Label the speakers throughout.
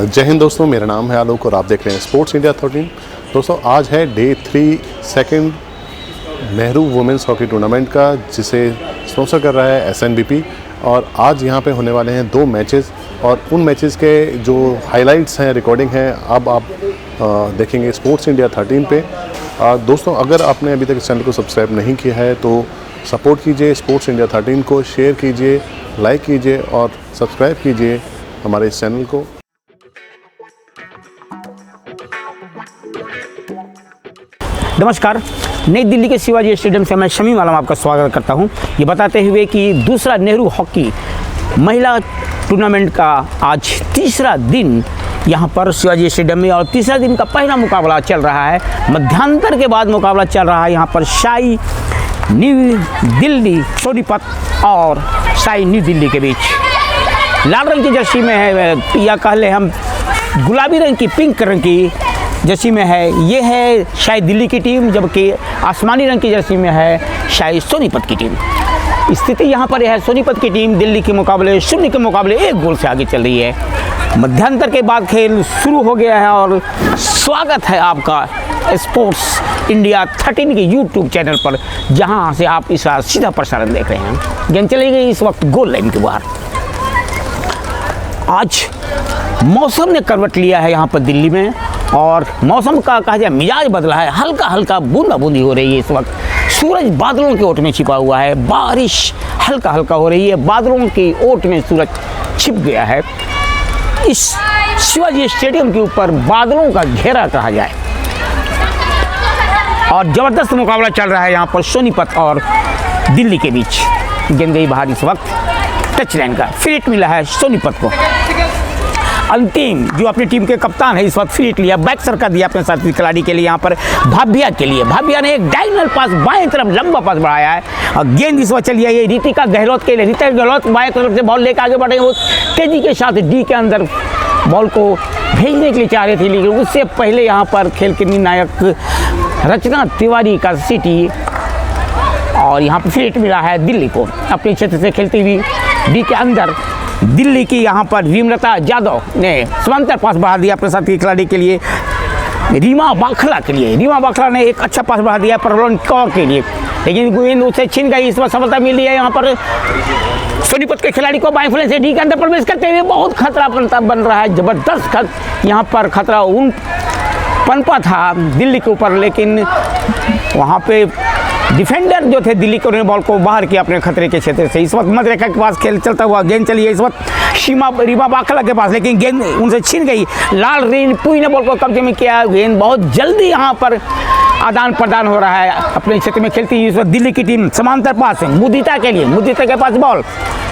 Speaker 1: जय हिंद दोस्तों, मेरा नाम है आलोक और आप देख रहे हैं स्पोर्ट्स इंडिया 13। दोस्तों आज है day 3 second Nehru women's hockey tournament का, जिसे स्पॉन्सर कर रहा है SNBP। और आज यहाँ पे होने वाले हैं 2 मैचेस और उन मैचेस के जो हाइलाइट्स हैं, रिकॉर्डिंग है, अब आप देखेंगे स्पोर्ट्स इंडिया 13 पे। दोस्तों अगर आपने अभी तक इस चैनल को सब्सक्राइब नहीं किया है तो सपोर्ट कीजिए स्पोर्ट्स इंडिया 13 को, शेयर कीजिए, लाइक कीजिए और सब्सक्राइब कीजिए हमारे इस चैनल को।
Speaker 2: नमस्कार, नई दिल्ली के शिवाजी स्टेडियम से मैं शमीम आलम आपका स्वागत करता हूं, ये बताते हुए कि दूसरा नेहरू हॉकी महिला टूर्नामेंट का आज तीसरा दिन यहां पर शिवाजी स्टेडियम में, और तीसरा दिन का पहला मुकाबला चल रहा है। मध्यांतर के बाद मुकाबला चल रहा है यहां पर शाही न्यू दिल्ली सोनीपत और शाही न्यू दिल्ली के बीच। लाल रंग की जर्सी में है, या कह ले हम गुलाबी रंग की, पिंक रंग की जर्सी में है, ये है शाही दिल्ली की टीम, जबकि आसमानी रंग की जर्सी में है शाही सोनीपत की टीम। स्थिति यहाँ पर है, सोनीपत की टीम दिल्ली के मुकाबले 0 के मुकाबले 1 गोल से आगे चल रही है। मध्यांतर के बाद खेल शुरू हो गया है और स्वागत है आपका स्पोर्ट्स इंडिया 13 के YouTube चैनल पर, जहाँ से आप इसका सीधा प्रसारण देख रहे हैं। गेंद चली गई इस वक्त गोल लाइन के बाहर। आज मौसम ने करवट लिया है यहाँ पर दिल्ली में, और मौसम का कहा जाए मिजाज बदला है, हल्का हल्का बूंदा बूंदी हो रही है इस वक्त। सूरज बादलों के ओट में छिपा हुआ है, बारिश हल्का हल्का हो रही है, बादलों की ओट में सूरज छिप गया है। इस शिवाजी स्टेडियम के ऊपर बादलों का घेरा कहा जाए, और ज़बरदस्त मुकाबला चल रहा है यहाँ पर सोनीपत और दिल्ली के बीच। गेंद गई बाहर इस वक्त, टच लाइन का फ्री हिट मिला है सोनीपत को। अंतिम जो अपनी टीम के कप्तान है इस वक्त फ्री हिट लिया, बैक सर्कल दिया अपने साथी खिलाड़ी के लिए, यहाँ पर भाभिया के लिए। भाभिया ने एक डायगोनल पास बाएं तरफ लंबा पास बढ़ाया है, और गेंद इस वक्त चली है ये रितिका गहलोत के लिए। रितिका गहलोत बाएं तरफ से बॉल लेकर आगे बढ़े, वो तेजी के साथ डी के अंदर बॉल को भेजने के लिए चाह रहे थे, लेकिन उससे पहले यहाँ पर खेल के निर्णायक रचना तिवारी का सिटी, और यहाँ पर फ्री हिट मिला है दिल्ली को। अपने क्षेत्र से खेलती हुई डी के अंदर दिल्ली की यहाँ पर विमलता यादव ने समांतर पास बढ़ा दिया अपने साथी खिलाड़ी के लिए, रीमा बाखला के लिए। रीमा बाखला ने एक अच्छा पास बढ़ा दिया प्रबलन कौर के लिए, लेकिन गेंद उससे छिन गई। इस बार सफलता मिली है यहाँ पर सोनीपत के खिलाड़ी को। बाएं फुले से डी के अंदर प्रवेश करते हुए बहुत खतरा बन रहा है, जबरदस्त यहाँ पर खतरा पनपा था दिल्ली के ऊपर, लेकिन वहाँ पे डिफेंडर जो थे दिल्ली के, उन्होंने बॉल को बाहर किया अपने खतरे के क्षेत्र से। इस वक्त मध्यरेखा के पास खेल चलता हुआ गेंद चली है इस वक्त रीमा बाखला के पास, लेकिन गेंद उनसे छिन गई। लाल रिनपुई ने बॉल को कब्जे में किया। गेंद बहुत जल्दी यहाँ पर आदान प्रदान हो रहा है अपने क्षेत्र में खेलती है इस वक्त दिल्ली की टीम। समांतर पास है मुदिता के लिए, मुदिता के पास बॉल,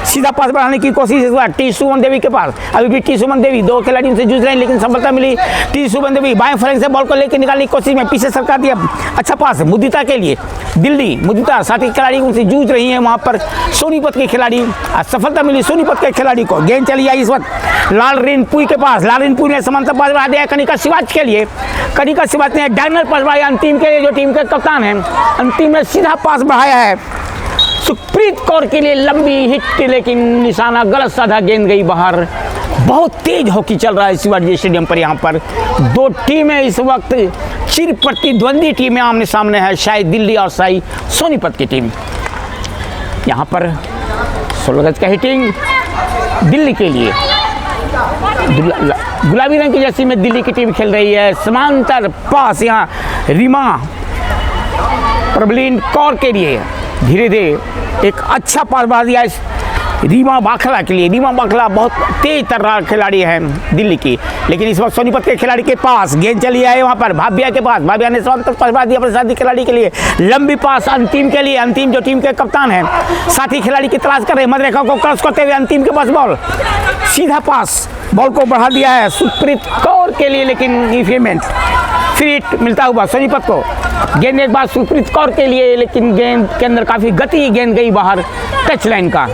Speaker 2: सीधा पास बढ़ाने की कोशिश इस बार टी सुमन देवी के पास। अभी भी टी सुमन देवी 2 खिलाड़ियों से जूझ रहे हैं, लेकिन सफलता मिली टी सुमन देवी। बाएं फ्लैंक से बॉल को लेकर निकालने की कोशिश में पीछे सरका दिया, अच्छा पास है मुदिता के लिए। दिल्ली मुदिता साथी खिलाड़ी उनसे जूझ रही है वहाँ पर सोनीपत के खिलाड़ी, सफलता मिली सोनीपत के खिलाड़ी को। गेंद चली आई इस वक्त लाल रिनपुई के पास। लाल रिनपुई ने समांतर पास बढ़ा दिया कनिका शिवाज के लिए। कनिका शिवाज ने डायगोनल पास बढ़ाया अंतिम के लिए, जो टीम के कप्तान हैं। अंतिम ने सीधा पास बढ़ाया है सुप्रीत कौर के लिए, लंबी हिट, लेकिन निशाना गलत साधा, गेंद गई बाहर। बहुत तेज हॉकी चल रहा है शिवाजी स्टेडियम पर। यहाँ पर 2 टीमें इस वक्त चिर प्रतिद्वंदी टीमें आमने सामने है, शाही दिल्ली और शाही सोनीपत की टीम। यहाँ पर 16 गज का हिटिंग दिल्ली के लिए, गुलाबी रंग की जर्सी में दिल्ली की टीम खेल रही है। समांतर पास यहाँ रीमा प्रबलीन कौर के लिए, धीरे धीरे एक अच्छा पास बढ़ा दिया रीमा बाखला के लिए। रीमा बाखला बहुत तेज तर्रार खिलाड़ी है दिल्ली की, लेकिन इस वक्त सोनीपत के खिलाड़ी के पास गेंद चली है वहाँ पर भाभिया के पास। भाभिया ने समांतर पास बढ़ा दिया अपने साथी खिलाड़ी के लिए, लंबी पास अंतिम के लिए। अंतिम जो टीम के कप्तान हैं साथी खिलाड़ी की तलाश कर रहे, मध्यरेखा को क्रॉस करते हुए अंतिम के पास बॉल, सीधा पास बॉल को बढ़ा दिया है सुप्रीत कौर के लिए, लेकिन फ्री हिट मिलता हुआ सोनीपत को। गेंद एक बार सुप्रीत कौर के लिए, लेकिन गेंद के अंदर काफ़ी गति, गेंद गई बाहर टच लाइन का।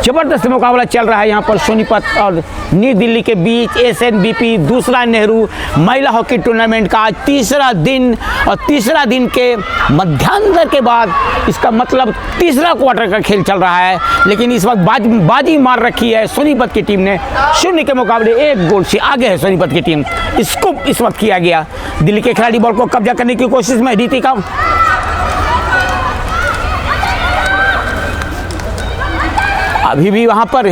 Speaker 2: जबरदस्त मुकाबला चल रहा है यहाँ पर सोनीपत और न्यू दिल्ली के बीच। एसएनबीपी दूसरा नेहरू महिला हॉकी टूर्नामेंट का आज तीसरा दिन, और तीसरा दिन के मध्यांतर के बाद इसका मतलब तीसरा क्वार्टर का खेल चल रहा है। लेकिन इस वक्त बाजी मार रखी है सोनीपत की टीम ने। 0 के मुकाबले 1 गोल से आगे है सोनीपत की टीम। स्कूप इस वक्त किया गया। दिल्ली के खिलाड़ी बॉल को कब्जा करने की कोशिश में, रितिका अभी भी वहां पर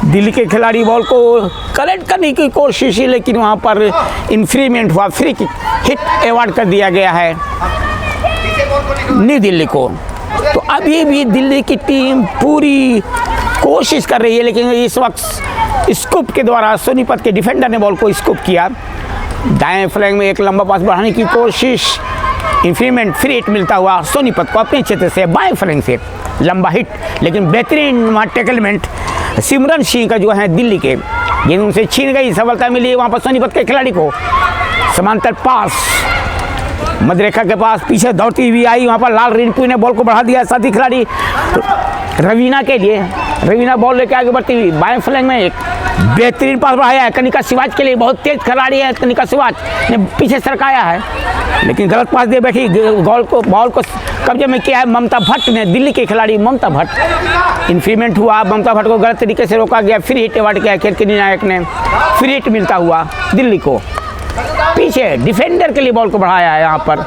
Speaker 2: दिल्ली के खिलाड़ी बॉल को कलेक्ट करने की कोशिश, लेकिन वहां पर इंफ्रीमेंट हुआ, फ्री किक हिट अवार्ड कर दिया गया है न्यू दिल्ली को। तो अभी भी दिल्ली की टीम पूरी कोशिश कर रही है, लेकिन इस वक्त स्कूप के द्वारा सोनीपत के डिफेंडर ने बॉल को स्कूप किया। दाएं फ्लैंग में एक लंबा पास बढ़ाने की कोशिश, इंफ्रीमेंट फ्री हिट मिलता हुआ सोनीपत को अपने क्षेत्र से बाएं फ्लैंग से लंबा हिट, लेकिन बेहतरीन टैकलमेंट सिमरन सिंह का जो है दिल्ली के, गेंद उनसे छीन गई, सफलता मिली वहाँ पर सोनीपत के खिलाड़ी को। समांतर पास मध्यरेखा के पास पीछे दौड़ती हुई आई, वहाँ पर लाल रिंकू ने बॉल को बढ़ा दिया। साथी खिलाड़ी रवीना के लिए, रवीना बॉल लेके आगे बढ़ती हुई बाएं फ्लैंग में एक बेहतरीन पास बढ़ाया है कनिका सिवाज के लिए। बहुत तेज खिलाड़ी है कनिका सिवाज ने, पीछे सरकाया है लेकिन गलत पास दे बैठी। बॉल को कब्जे में किया है ममता भट्ट ने, दिल्ली के खिलाड़ी ममता भट्ट। इंफ्रीमेंट हुआ, ममता भट्ट को गलत तरीके से रोका गया, फ्री हिट अवार्ड किया खेल के निर्णायक ने। फ्री हिट मिलता हुआ दिल्ली को। पीछे डिफेंडर के लिए बॉल को बढ़ाया है यहाँ पर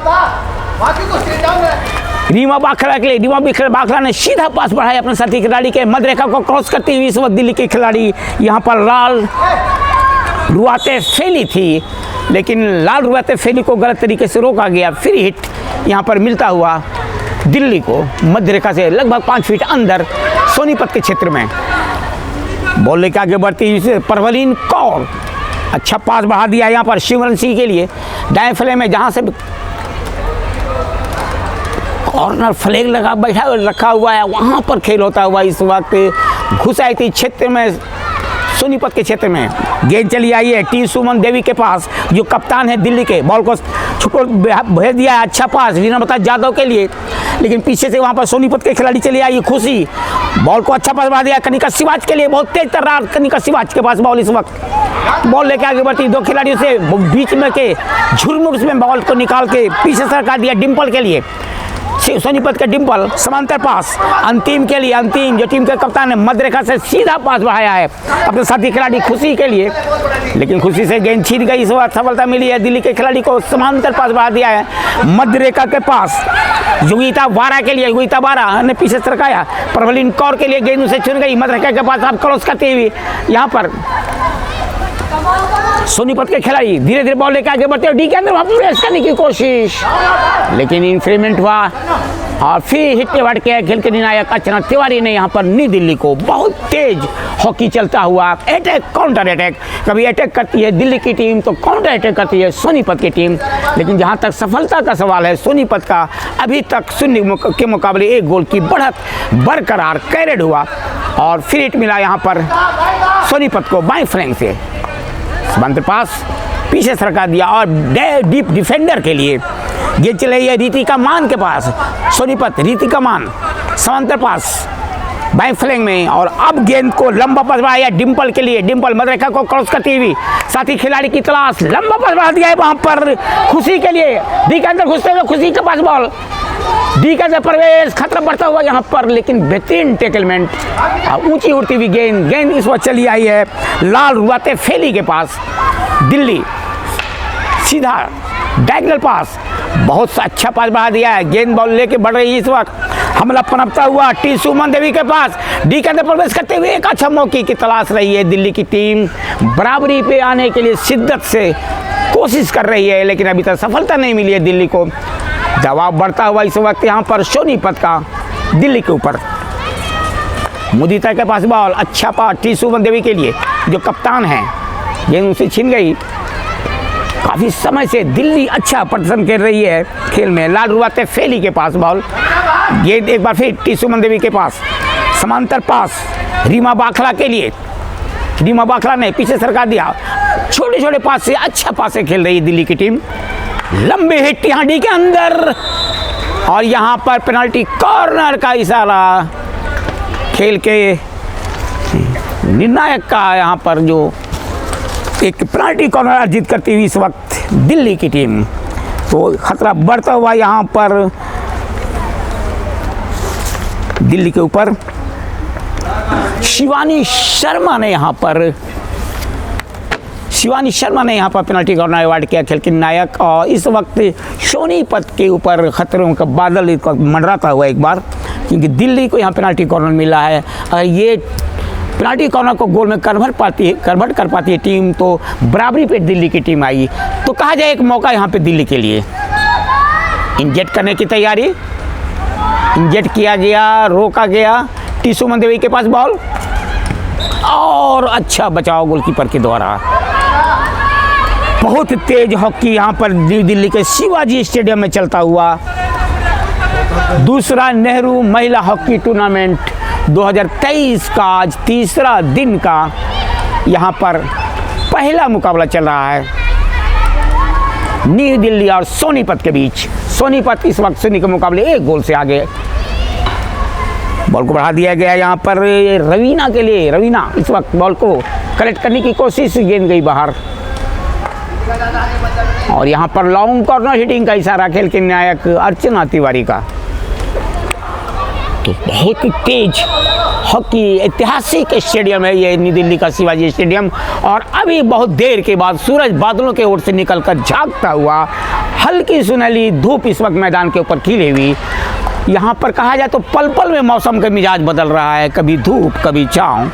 Speaker 2: रीमा बाखला के लिए। रीमा बाखला ने सीधा पास बढ़ाया अपने साथी खिलाड़ी के, मध्यरेखा को क्रॉस करती हुई इस वक्त दिल्ली के खिलाड़ी यहाँ पर लाल रुआते फैली थी, लेकिन लाल रुआते फैली को गलत तरीके से रोका गया। फ्री हिट यहाँ पर मिलता हुआ दिल्ली को, मध्यरेखा से लगभग 5 फीट अंदर सोनीपत के क्षेत्र में। बॉल लेकर आगे बढ़ती हुई परवलीन कौर, अच्छा पास बढ़ा दिया यहाँ पर सिमरन सिंह के लिए। दाएं फ्लैंग में जहाँ से कॉर्नर फ्लैग लगा रखा हुआ है, वहाँ पर खेल होता हुआ इस वक्त घुसाई थी क्षेत्र में, सोनीपत के क्षेत्र में। गेंद चली आई है टी सुमन देवी के पास, जो कप्तान है दिल्ली के। बॉल को छुपो भेज दिया है, अच्छा पास रीना जादव के लिए, लेकिन पीछे से वहाँ पर सोनीपत के खिलाड़ी चली आई खुशी, बॉल को अच्छा पास बढ़ा दिया कनिका सिवाज के लिए। बहुत तेज तर्रार कनिका सिवाज के पास बॉल इस वक्त। बॉल लेके आगे बढ़ती 2 खिलाड़ियों से बीच में के झुरमुर में बॉल को निकाल के पीछे सरका दिया डिम्पल के लिए। सोनीपत का डिम्पल समांतर पास अंतिम के लिए, अंतिम जो टीम के कप्तान ने मध्यरेखा से सीधा पास बढ़ाया है अपने साथी खिलाड़ी खुशी के लिए, लेकिन खुशी से गेंद छीन गई। इस बार सफलता मिली है दिल्ली के खिलाड़ी को। समांतर पास बढ़ा दिया है मध्यरेखा के पास योगिता बारा के लिए। योगिता बारा ने पीछे सरकाया, परवलीन कौर के लिए गेंद उसे चुन गई। मध्यरेखा के पास आप क्रॉस करते हुए यहाँ पर सोनीपत के खिलाड़ी धीरे धीरे बॉल लेकर आगे बढ़ते हैं। डी के अंदर वहाँ प्रेस करने की कोशिश, लेकिन इंफ्रीमेंट हुआ और फिर हिट अवार्ड किया खेल के निर्णायक अर्चना तिवारी ने यहाँ पर न्यू दिल्ली को। बहुत तेज हॉकी चलता हुआ अटैक काउंटर अटैक, कभी अटैक करती है दिल्ली की टीम तो काउंटर अटैक करती है सोनीपत की टीम। लेकिन जहाँ तक सफलता का सवाल है, सोनीपत का अभी तक 0 के मुकाबले 1 गोल की बढ़त बरकरार कैरेड हुआ और फिर हिट मिला यहाँ पर सोनीपत को बाएं फ्लैंग से। समांतर पास पीछे सरका दिया और डीप डिफेंडर के लिए गेंद चली है रितिका मान के पास। सोनीपत रितिका मान समांतर पास बाएं फ्लैंग में, और अब गेंद को लंबा पास बढ़ाया डिम्पल के लिए। डिम्पल मध्यरेखा को क्रॉस करती हुई साथी खिलाड़ी की तलाश, लंबा पास बढ़ा दिया है वहां पर खुशी के लिए। डी के अंदर घुसते हुए खुशी के पास बॉल, डी का प्रवेश खतरा बढ़ता हुआ यहाँ पर, लेकिन बेहतरीन टैकलमेंट, ऊंची उड़ती हुई गेंद इस वक्त चली आई है लाल रुआते फैली के पास। दिल्ली सीधा डायगोनल पास, बहुत अच्छा पास बढ़ा दिया है। गेंद बॉल लेके बढ़ रही है इस वक्त, हमला पनपता हुआ टी सुमन देवी के पास। डी के अंदर प्रवेश करते हुए एक अच्छा मौके की तलाश रही है दिल्ली की टीम। बराबरी पे आने के लिए शिद्दत से कोशिश कर रही है, लेकिन अभी तक सफलता नहीं मिली है दिल्ली को। दबाव बढ़ता हुआ इस वक्त यहाँ पर सोनीपत का दिल्ली के ऊपर। मुदिता के पास बॉल, अच्छा पास टी सुमन देवी के लिए जो कप्तान है, गेंद उसे छीन गई। काफ़ी समय से दिल्ली अच्छा प्रदर्शन कर रही है खेल में। लाल रुआते फैली के पास बॉल, गेंद एक बार फिर टी सुमन देवी के पास। समांतर पास रीमा बाखला के लिए, रीमा बाखला ने पीछे सरका दिया। छोटे छोटे पास से अच्छा पास से खेल रही है दिल्ली की टीम। लंबी हिट यहाँ डी के अंदर, और यहाँ पर पेनल्टी कॉर्नर का इशारा खेल के निर्णायक का, यहाँ पर जो एक पेनल्टी कॉर्नर अर्जित करती हुई इस वक्त दिल्ली की टीम। तो खतरा बढ़ता हुआ यहाँ पर दिल्ली के ऊपर। शिवानी शर्मा ने यहाँ पर पेनल्टी कॉर्नर अवार्ड किया खेल के नायक। और इस वक्त सोनीपत के ऊपर खतरों का बादल मंडराता हुआ एक बार, क्योंकि दिल्ली को यहाँ पेनल्टी कॉर्नर मिला है। और ये पेनल्टी कॉर्नर को गोल में कन्वर्ट कर पाती है टीम, तो बराबरी पे दिल्ली की टीम आई। तो कहा जाए एक मौका यहाँ पे दिल्ली के लिए। इंजेक्ट करने की तैयारी, इंजेक्ट किया गया, रोका गया। टी सुमन देवी के पास बॉल, और अच्छा बचाव गोलकीपर के द्वारा। बहुत तेज हॉकी यहाँ पर न्यू दिल्ली के शिवाजी स्टेडियम में चलता हुआ। दूसरा नेहरू महिला हॉकी टूर्नामेंट 2023 का आज तीसरा दिन का यहाँ पर पहला मुकाबला चल रहा है न्यू दिल्ली और सोनीपत के बीच। सोनीपत इस वक्त शून्य के मुकाबले 1 गोल से आगे। बॉल को बढ़ा दिया गया यहाँ पर रवीना के लिए। रवीना इस वक्त बॉल को कलेक्ट करने की कोशिश, गेंद गई बाहर। और यहाँ पर लॉन्ग कॉर्नर हिटिंग का इशारा खेल के नायक अर्चना तिवारी का। तो बहुत तेज हॉकी ऐतिहासिक स्टेडियम है ये न्यू दिल्ली का शिवाजी स्टेडियम। और अभी बहुत देर के बाद सूरज बादलों के ओर से निकलकर झांकता हुआ हल्की सुनहली धूप इस वक्त मैदान के ऊपर खिली हुई। यहाँ पर कहा जाए तो पल पल में मौसम का मिजाज बदल रहा है, कभी धूप कभी छाँव।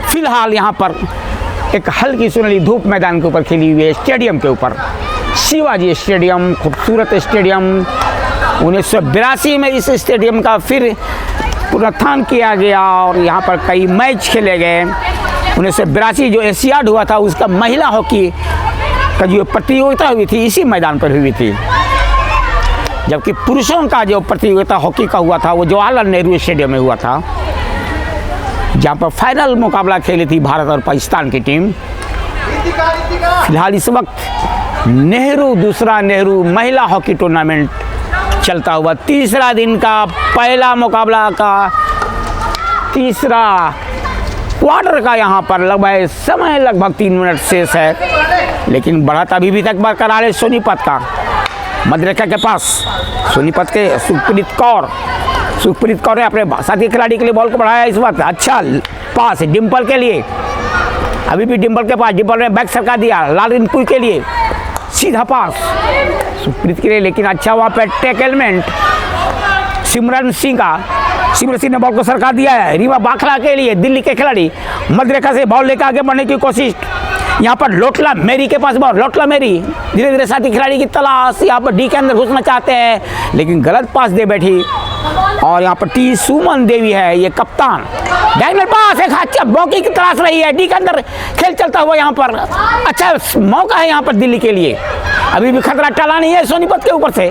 Speaker 2: फिलहाल यहाँ पर एक हल्की सुनहली धूप मैदान के ऊपर खिली हुई है स्टेडियम के ऊपर। शिवाजी स्टेडियम खूबसूरत स्टेडियम। 1982 में इस स्टेडियम का फिर पुनरुत्थान किया गया और यहाँ पर कई मैच खेले गए। 1982 जो एशियाड हुआ था उसका महिला हॉकी का जो प्रतियोगिता हुई थी इसी मैदान पर हुई थी, जबकि पुरुषों का जो प्रतियोगिता हॉकी का हुआ था वो जवाहरलाल नेहरू स्टेडियम में हुआ था, जहाँ पर फाइनल मुकाबला खेली थी भारत और पाकिस्तान की टीम। फिलहाल इस वक्त दूसरा नेहरू महिला हॉकी टूर्नामेंट चलता हुआ तीसरा दिन का पहला मुकाबला का तीसरा क्वार्टर का यहाँ पर लगभग 3 मिनट शेष है, लेकिन बढ़त अभी भी तक बरकरार है सोनीपत का। मध्यरेखा के पास सोनीपत के सुखप्रीत कौर ने अपने साथी खिलाड़ी के लिए बॉल को बढ़ाया इस वक्त। अच्छा पास है डिम्पल के लिए, अभी भी डिम्पल के पास, डिम्पल ने बैक सरका दिया लालरिनपुर के लिए, सीधा पास सुखप्रीत के लिए, लेकिन अच्छा वहाँ पे टैकलमेंट सिमरन सिंह ने बॉल को सरका दिया है। रीवा बाखला के लिए दिल्ली के खिलाड़ी मध्यरेखा से बॉल लेकर आगे बढ़ने की कोशिश। यहाँ पर लोटला मेरी के पास बॉल, लोटला मेरी धीरे धीरे साथी खिलाड़ी की तलाश, यहाँ पर डी के अंदर घुसना चाहते हैं लेकिन गलत पास दे बैठी। और यहाँ पर टी सुमन देवी है ये कप्तान, डायगोनल पास एक अच्छा बॉकी की तलाश रही है, डी के अंदर खेल चलता हुआ। यहाँ पर अच्छा मौका है यहाँ पर दिल्ली के लिए, अभी भी खतरा टला नहीं है सोनीपत के ऊपर से।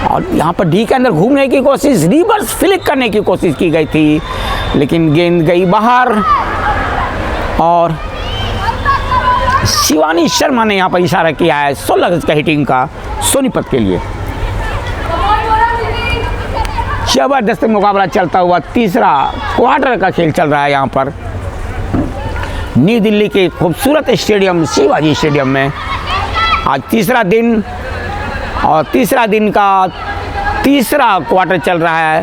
Speaker 2: और यहाँ पर डी के अंदर घूमने की कोशिश, रिवर्स फ्लिक करने की कोशिश की गई थी लेकिन गेंद गई बाहर। और शिवानी शर्मा ने यहाँ पर इशारा किया है 16 गज का हिटिंग का सोनीपत के लिए। जबरदस्त मुकाबला चलता हुआ तीसरा क्वार्टर का खेल चल रहा है यहाँ पर न्यू दिल्ली के खूबसूरत स्टेडियम शिवाजी स्टेडियम में। आज तीसरा दिन और तीसरा दिन का तीसरा क्वार्टर चल रहा है,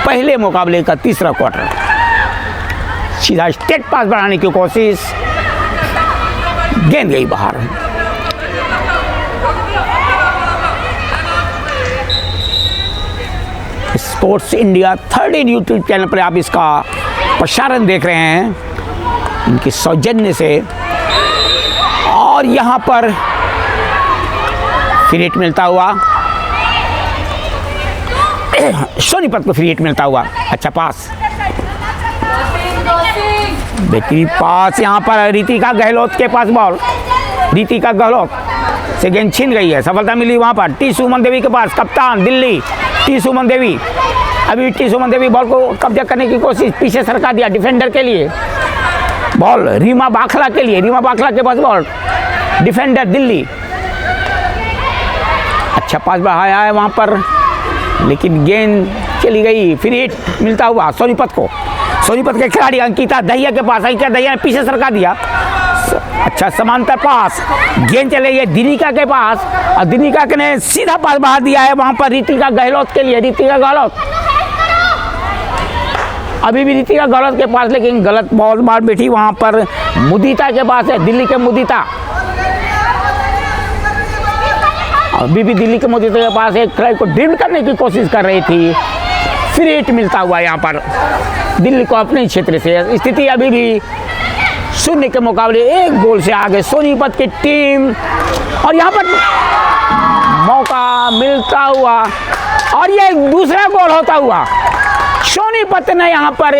Speaker 2: पहले मुकाबले का तीसरा क्वार्टर। सीधा स्टेट पास बढ़ाने की कोशिश, गेंद गई बाहर। स्पोर्ट्स इंडिया 13 यूट्यूब चैनल पर आप इसका प्रसारण देख रहे हैं इनके सौजन्य से। और यहाँ पर फ्री हिट मिलता हुआ सोनीपत को फ्री हिट मिलता हुआ। अच्छा पास, बेहतरीन पास यहाँ पर रितिका गहलोत के पास बॉल, रितिका गहलोत से गेंद छीन गई है, सफलता मिली वहाँ पर टी सुमन देवी के पास, कप्तान दिल्ली टी सुमन देवी। अभी टी सुमन देवी बॉल को कब्जा करने की कोशिश, पीछे सरका दिया डिफेंडर के लिए, बॉल रीमा बाखला के लिए, रीमा बाखला के पास बॉल, डिफेंडर दिल्ली अच्छा पास बढ़ाया है वहाँ पर, लेकिन गेंद चली गई। फिर हिट मिलता हुआ सोनीपत को। सोनीपत के खिलाड़ी अंकिता दहिया के पास। अंकिता दहिया ने पीछे सरका दिया। अच्छा समांतर पास, गेंद चले गई दिनिका के पास और दिनिका ने सीधा पास बढ़ा दिया है वहाँ पर रितिका गहलोत के लिए। रितिका गहलोत अभी भी रितिका गहलोत के पास, लेकिन गलत बॉल मार बैठी वहाँ पर। मुदिता के पास है, दिल्ली के मुदिता। अभी भी दिल्ली के मुदिता के पास एक खिलाड़ी को ड्रिबल करने की कोशिश कर रही थी। फिर हिट मिलता हुआ यहाँ पर दिल्ली को अपने क्षेत्र से। स्थिति अभी भी 0 के मुकाबले 1 गोल से आगे सोनीपत की टीम। और यहाँ पर मौका मिलता हुआ और ये दूसरा गोल होता हुआ। सोनीपत ने यहाँ पर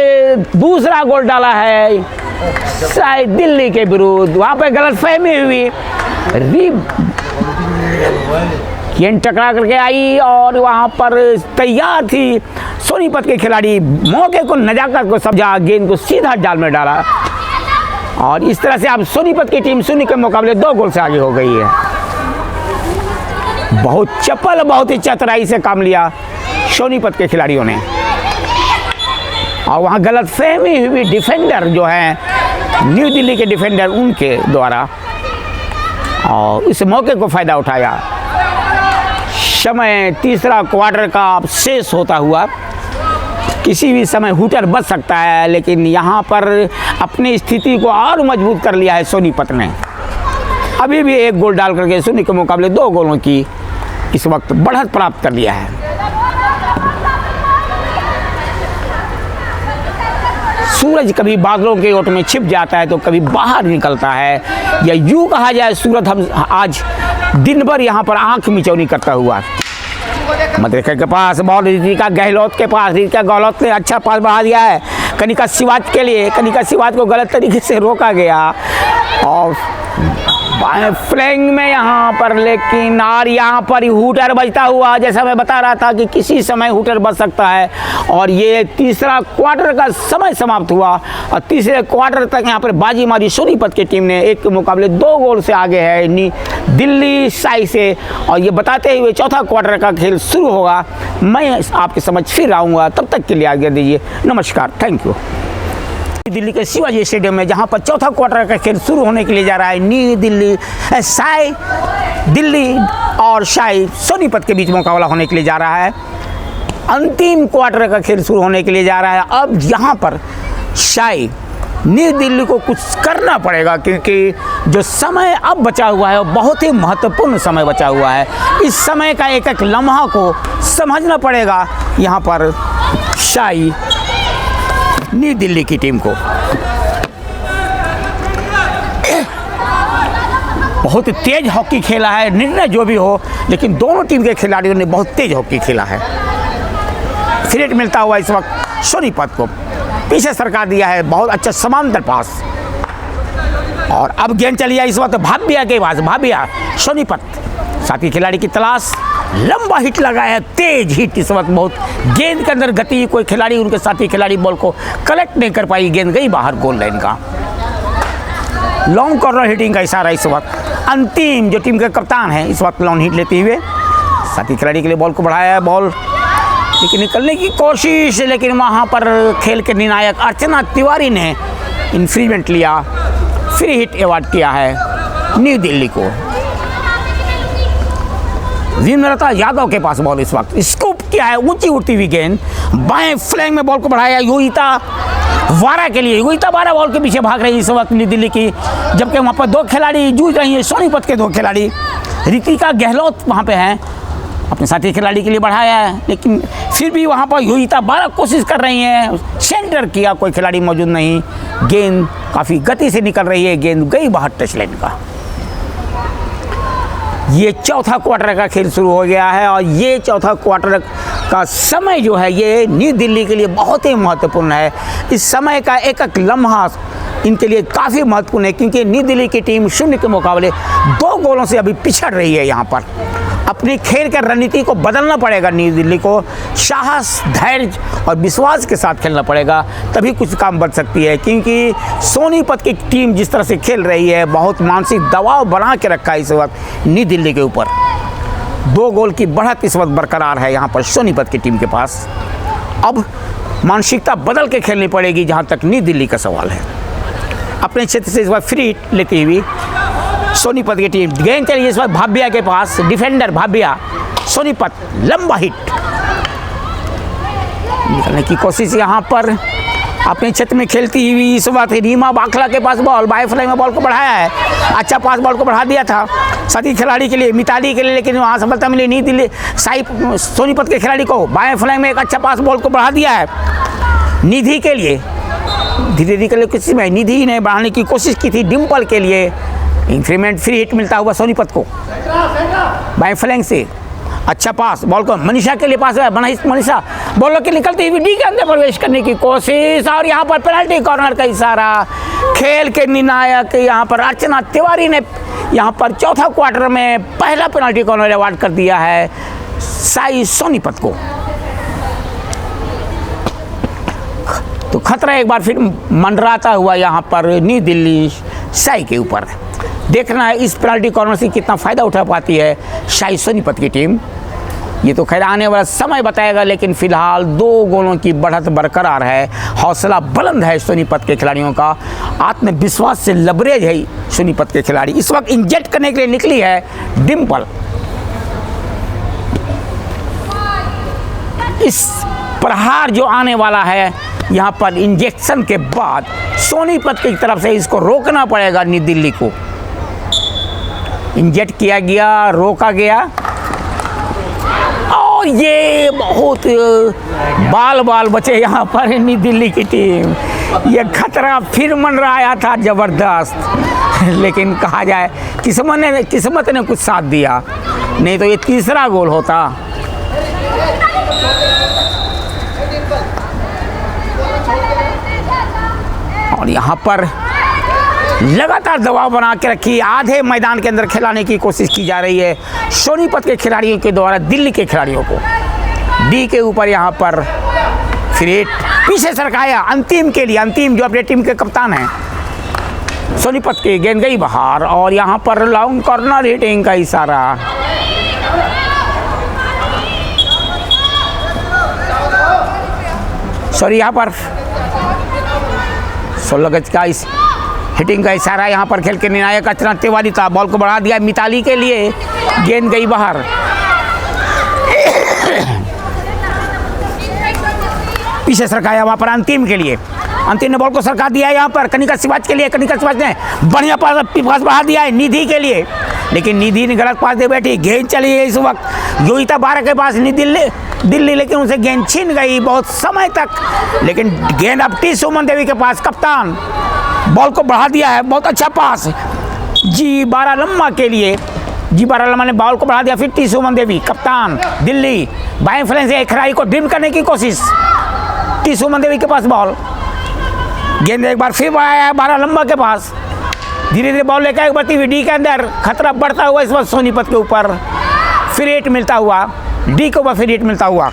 Speaker 2: दूसरा गोल डाला है शायद दिल्ली के विरुद्ध। वहाँ पर गलतफहमी हुई, गेंद टकरा करके आई और वहाँ पर तैयार थी सोनीपत के खिलाड़ी। मौके को नजाकत को समझा, गेंद को सीधा जाल में डाला और इस तरह से अब सोनीपत की टीम 0 के मुकाबले 2 गोल से आगे हो गई है। बहुत चपल, बहुत ही चतुराई से काम लिया सोनीपत के खिलाड़ियों ने। और वहाँ गलतफहमी हुई डिफेंडर जो है न्यू दिल्ली के डिफेंडर, उनके द्वारा, और इस मौके को फ़ायदा उठाया। समय तीसरा क्वार्टर का शेष होता हुआ, किसी भी समय हुटर बच सकता है, लेकिन यहाँ पर अपनी स्थिति को और मजबूत कर लिया है सोनीपत ने। अभी भी 1 गोल डाल करके 0 के मुकाबले 2 गोलों की इस वक्त बढ़त प्राप्त कर लिया है। सूरज कभी बादलों के ओट में छिप जाता है तो कभी बाहर निकलता है, या यूँ कहा जाए सूरज हम आज दिन भर यहाँ पर आंख मिचौनी करता हुआ। मद्रेकर के पास बॉल रितिका गहलोत के पास। रितिका गहलोत ने अच्छा पास बढ़ा दिया है कनिका सिवाच के लिए। कनिका सिवाच को गलत तरीके से रोका गया और बाएं फ्लैंग में यहाँ पर, लेकिन और यहाँ पर हुटर बजता हुआ, जैसा मैं बता रहा था कि किसी समय हुटर बज सकता है। और ये तीसरा क्वार्टर का समय समाप्त हुआ और तीसरे क्वार्टर तक यहाँ पर बाजी मारी सोनीपत की टीम ने। 1 के मुकाबले 2 गोल से आगे है दिल्ली साई से। और ये बताते हुए चौथा क्वार्टर का खेल शुरू होगा, मैं आपके समझ फिर आऊँगा। तब तक के लिए आगे दीजिए, नमस्कार, थैंक यू। दिल्ली के शिवाजी स्टेडियम में जहां पर चौथा क्वार्टर का खेल शुरू होने के लिए जा रहा है, न्यू दिल्ली साई दिल्ली और साई सोनीपत के बीच मुकाबला होने के लिए जा रहा है। अंतिम क्वार्टर का खेल शुरू होने के लिए जा रहा है। अब यहां पर साई न्यू दिल्ली को कुछ करना पड़ेगा, क्योंकि जो समय अब बचा हुआ है वो बहुत ही महत्वपूर्ण समय बचा हुआ है। इस समय का एक एक लम्हा को समझना पड़ेगा यहाँ पर साई न्यू दिल्ली की टीम को। बहुत तेज हॉकी खेला है, निर्णय जो भी हो, लेकिन दोनों टीम के खिलाड़ियों ने बहुत तेज हॉकी खेला है। फ्री मिलता हुआ इस वक्त सोनीपत को, पीछे सरका दिया है बहुत अच्छा समांतर पास। और अब गेंद चली है इस वक्त भाबिया के पास। भाबिया सोनीपत साथी खिलाड़ी की तलाश, लंबा हिट लगाया है, तेज हिट इस वक्त। बहुत गेंद के अंदर गति, कोई खिलाड़ी उनके साथी खिलाड़ी बॉल को कलेक्ट नहीं कर पाई, गेंद गई बाहर गोल लाइन का। लॉन्ग कॉर्नर हिटिंग का इशारा इस वक्त। अंतिम जो टीम के कप्तान हैं इस वक्त लॉन्ग हिट लेते हुए साथी खिलाड़ी के लिए बॉल को बढ़ाया है। बॉल लेकिन निकलने की कोशिश, लेकिन वहाँ पर खेल के निर्णायक अर्चना तिवारी ने इन्फ्रीजमेंट लिया, फ्री हिट अवार्ड किया है न्यू दिल्ली को। विमलता यादव के पास बॉल इस वक्त स्कूप किया है, ऊंची उड़ती हुई गेंद बाएं फ्लैंग में बॉल को बढ़ाया योगिता वारा के लिए। योगिता वारा बॉल के पीछे भाग रही है इस वक्त न्यू दिल्ली की, जबकि वहाँ पर 2 खिलाड़ी जूझ रही हैं, सोनीपत के 2 खिलाड़ी। रितिका गहलोत वहाँ पे हैं, अपने साथी खिलाड़ी के लिए बढ़ाया है, लेकिन फिर भी वहाँ पर योगिता वारा कोशिश कर रही हैं, सेंटर किया, कोई खिलाड़ी मौजूद नहीं। गेंद काफ़ी गति से निकल रही है, गेंद गई बाहर टच लाइन का। ये चौथा क्वार्टर का खेल शुरू हो गया है और ये चौथा क्वार्टर का समय जो है ये न्यू दिल्ली के लिए बहुत ही महत्वपूर्ण है। इस समय का एक एक लम्हा इनके लिए काफ़ी महत्वपूर्ण है, क्योंकि न्यू दिल्ली की टीम 0 के मुकाबले 2 गोलों से अभी पिछड़ रही है। यहाँ पर अपनी खेल की रणनीति को बदलना पड़ेगा न्यू दिल्ली को, साहस, धैर्य और विश्वास के साथ खेलना पड़ेगा, तभी कुछ काम बच सकती है। क्योंकि सोनीपत की टीम जिस तरह से खेल रही है, बहुत मानसिक दबाव बना के रखा है इस वक्त न्यू दिल्ली के ऊपर। 2 गोल की बढ़त इस वक्त बरकरार है यहाँ पर सोनीपत की टीम के पास। अब मानसिकता बदल के खेलनी पड़ेगी जहाँ तक नई दिल्ली का सवाल है। अपने क्षेत्र से इस बार फ्री हिट लेती हुई सोनीपत की टीम, गेंद चली इस बार भाबिया के पास, डिफेंडर भाबिया, सोनीपत लंबा हिट निकलने की कोशिश यहाँ पर अपने क्षेत्र में खेलती हुई इस बात रीमा बाखला के पास बॉल, बाय फ्लाई में बॉल को बढ़ाया है, अच्छा पास बॉल को बढ़ा दिया था साथी खिलाड़ी के लिए, मिताली के लिए, लेकिन वहाँ सफलता मिली नहीं दिल्ली साई सोनीपत के खिलाड़ी को। बाय फ्लाई में एक अच्छा पास बॉल को बढ़ा दिया है निधि के लिए, धीरे धीरे किसी में निधि ने बढ़ाने की कोशिश की थी डिम्पल के लिए, इंक्रीमेंट फ्री हिट मिलता हुआ सोनीपत को बाय फ्लैंक से। अच्छा पास बॉल को मनीषा के लिए पास है, मनीषा बॉल के निकलती हुई डी के अंदर प्रवेश करने की कोशिश, और यहाँ पर पेनल्टी कॉर्नर का इशारा। खेल के निर्णायक यहाँ पर अर्चना तिवारी ने यहाँ पर चौथा क्वार्टर में पहला पेनल्टी कॉर्नर अवार्ड कर दिया है साई सोनीपत को। तो खतरा एक बार फिर मंडराता हुआ यहाँ पर न्यू दिल्ली साई के ऊपर। देखना है इस पेनल्टी कॉर्नर से कितना फ़ायदा उठा पाती है साई सोनीपत की टीम, ये तो खैर आने वाला समय बताएगा। लेकिन फिलहाल 2 गोलों की बढ़त बरकरार है, हौसला बुलंद है सोनीपत के खिलाड़ियों का, आत्मविश्वास से लबरेज है सोनीपत के खिलाड़ी। इस वक्त इंजेक्ट करने के लिए निकली है डिम्पल। इस प्रहार जो आने वाला है यहाँ पर इंजेक्शन के बाद सोनीपत की तरफ से इसको रोकना पड़ेगा नई दिल्ली को। इंजेक्ट किया गया, रोका गया, और ये बहुत बाल बचे यहाँ पर नई दिल्ली की टीम। ये खतरा फिर मंडराया था ज़बरदस्त, लेकिन कहा जाए किस्मत ने कुछ साथ दिया, नहीं तो ये तीसरा गोल होता। और यहाँ पर लगातार दबाव बना के रखी, आधे मैदान के अंदर खिलाने की कोशिश की जा रही है सोनीपत के खिलाड़ियों के द्वारा दिल्ली के खिलाड़ियों को। डी के ऊपर यहाँ पर फिर पीछे सरकाया अंतिम के लिए, अंतिम जो अपने टीम के कप्तान हैं सोनीपत की, गेंद गई बाहर, और यहाँ पर लॉन्ग कॉर्नर हिटिंग का इशारा। सॉरी, यहाँ पर 16 गज का इस हिटिंग का इशारा यहाँ पर खेल के निर्णायक अर्चना तिवारी था, बॉल को बढ़ा दिया मिताली के लिए, गेंद गई बाहर। पीछे सरकाया वहाँ पर अंतिम के लिए, अंतिम ने बॉल को सरका दिया यहाँ पर कनिका सिवाज के लिए, कनिका सिवाज ने बढ़िया पास बढ़ा दिया है निधि के लिए, लेकिन निधि ने गलत पास दे बैठी। गेंद चली है इस वक्त योगिता बारह के पास दिल्ली, लेकिन उनसे गेंद छीन गई बहुत समय तक, लेकिन गेंद अब टी सुमन देवी के पास, कप्तान बॉल को बढ़ा दिया है, बहुत अच्छा पास जी बारालम्मा के लिए, जी बारालम्मा ने बॉल को बढ़ा दिया, फिर टी सुमन देवी कप्तान दिल्ली बाएं फ्लैंक से खिलाड़ी को ड्रिम करने की कोशिश, टी सुमन देवी के पास बॉल, गेंद एक बार फिर बढ़ाया है बारालम्मा के पास, धीरे धीरे बॉल लेकर बढ़ती हुई डी के अंदर, खतरा बढ़ता हुआ इस वक्त सोनीपत के ऊपर, फिर हिट मिलता हुआ डी के ऊपर, फिर हिट मिलता हुआ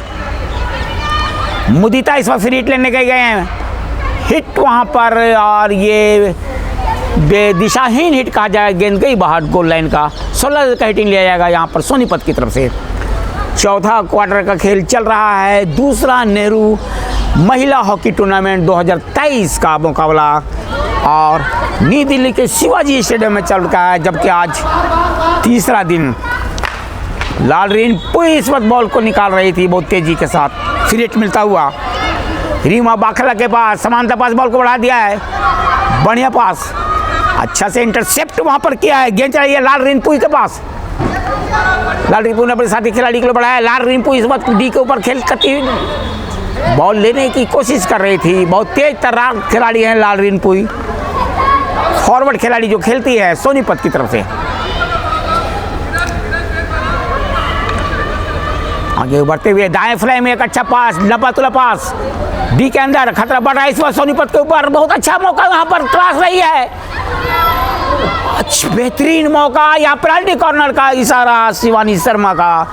Speaker 2: मुदिता इस वक्त फिर हिट लेने गए हैं, हिट वहाँ पर, और ये बेदिशाहीन हिट कहा जाए, गेंद गई बाहर गोल लाइन का, 16 का हिटिंग लिया जाएगा यहाँ पर सोनीपत की तरफ से। चौथा क्वार्टर का खेल चल रहा है, दूसरा नेहरू महिला हॉकी टूर्नामेंट 2023 का मुकाबला, और नई दिल्ली के शिवाजी स्टेडियम में चल रहा है, जबकि आज तीसरा दिन। लालरीन पुई इस वक्त बॉल को निकाल रही थी बहुत तेजी के साथ, फिर हिट मिलता हुआ रीमा बाखला के पास, समानता पास बॉल को बढ़ा दिया है, बढ़िया पास, अच्छा से इंटरसेप्ट वहां पर किया है, गेंद चलाई है लाल रिनपुई के पास, लाल रिनपुई ने अपने साथी खिलाड़ी के लिए बढ़ाया, लाल रिनपुई इस वक्त डी के ऊपर खेल करती हुई बॉल लेने की कोशिश कर रही थी, बहुत तेज तर्रार खिलाड़ी हैं लाल रिनपुई, फॉरवर्ड खिलाड़ी जो खेलती है सोनीपत की तरफ से। आगे बढ़ते हुए दाएं फ्लाई में एक अच्छा पास, लंबा तुला पास डी के अंदर, खतरा बढ़ रहा है इस बार सोनीपत के ऊपर, बहुत अच्छा मौका यहाँ पर क्रॉस रही है, बेहतरीन मौका, यहाँ पेनल्टी कॉर्नर का इशारा शिवानी शर्मा का।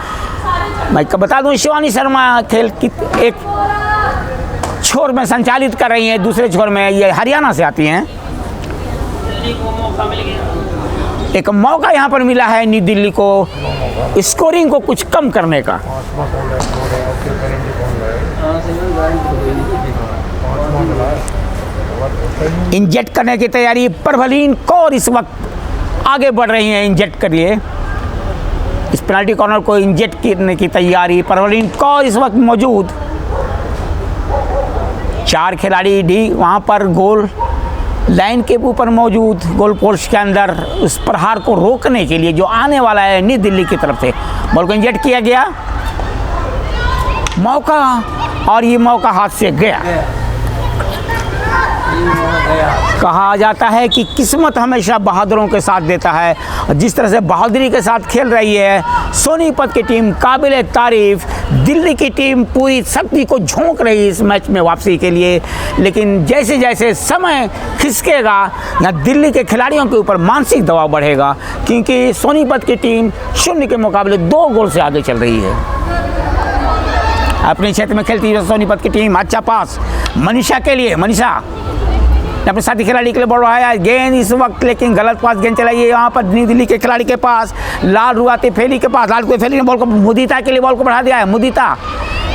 Speaker 2: मैं बता दूं शिवानी शर्मा खेल की एक छोर में संचालित कर रही हैं, दूसरे छोर में ये हरियाणा से आती हैं। एक मौका यहाँ पर मिला है न्यू दिल्ली को स्कोरिंग को कुछ कम करने का। इंजेक्ट करने की तैयारी, परवलीन कौर इस वक्त आगे बढ़ रही हैं इंजेक्ट करिए। इस पेनल्टी कॉर्नर को इंजेक्ट करने की तैयारी, परवलीन कौर इस वक्त मौजूद। 4 खिलाड़ी डी वहाँ पर गोल लाइन के ऊपर मौजूद, गोल पोस्ट के अंदर उस प्रहार को रोकने के लिए जो आने वाला है न्यू दिल्ली की तरफ से। बॉल को इंजेक्ट किया गया, मौका, और ये मौका हाथ से गया। कहा जाता है कि किस्मत हमेशा बहादुरों के साथ देता है, और जिस तरह से बहादुरी के साथ खेल रही है सोनीपत की टीम, काबिल तारीफ। दिल्ली की टीम पूरी शक्ति को झोंक रही है इस मैच में वापसी के लिए, लेकिन जैसे जैसे समय खिसकेगा या दिल्ली के खिलाड़ियों के ऊपर मानसिक दबाव बढ़ेगा, क्योंकि सोनीपत की टीम 0 के मुकाबले 2 गोल से आगे चल रही है। अपने क्षेत्र में खेलती है सोनीपत की टीम। अच्छा पास मनीषा के लिए, मनीषा अपने साथी खिलाड़ी के लिए बॉल आया, गेंद इस वक्त लेकिन गलत पास गेंद चलाई है यहाँ पर न्यू दिल्ली के खिलाड़ी के पास, लाल रुआते फेली के पास। लाल फेली ने बॉल को मुदिता के लिए बॉल को बढ़ा दिया है, मुदिता,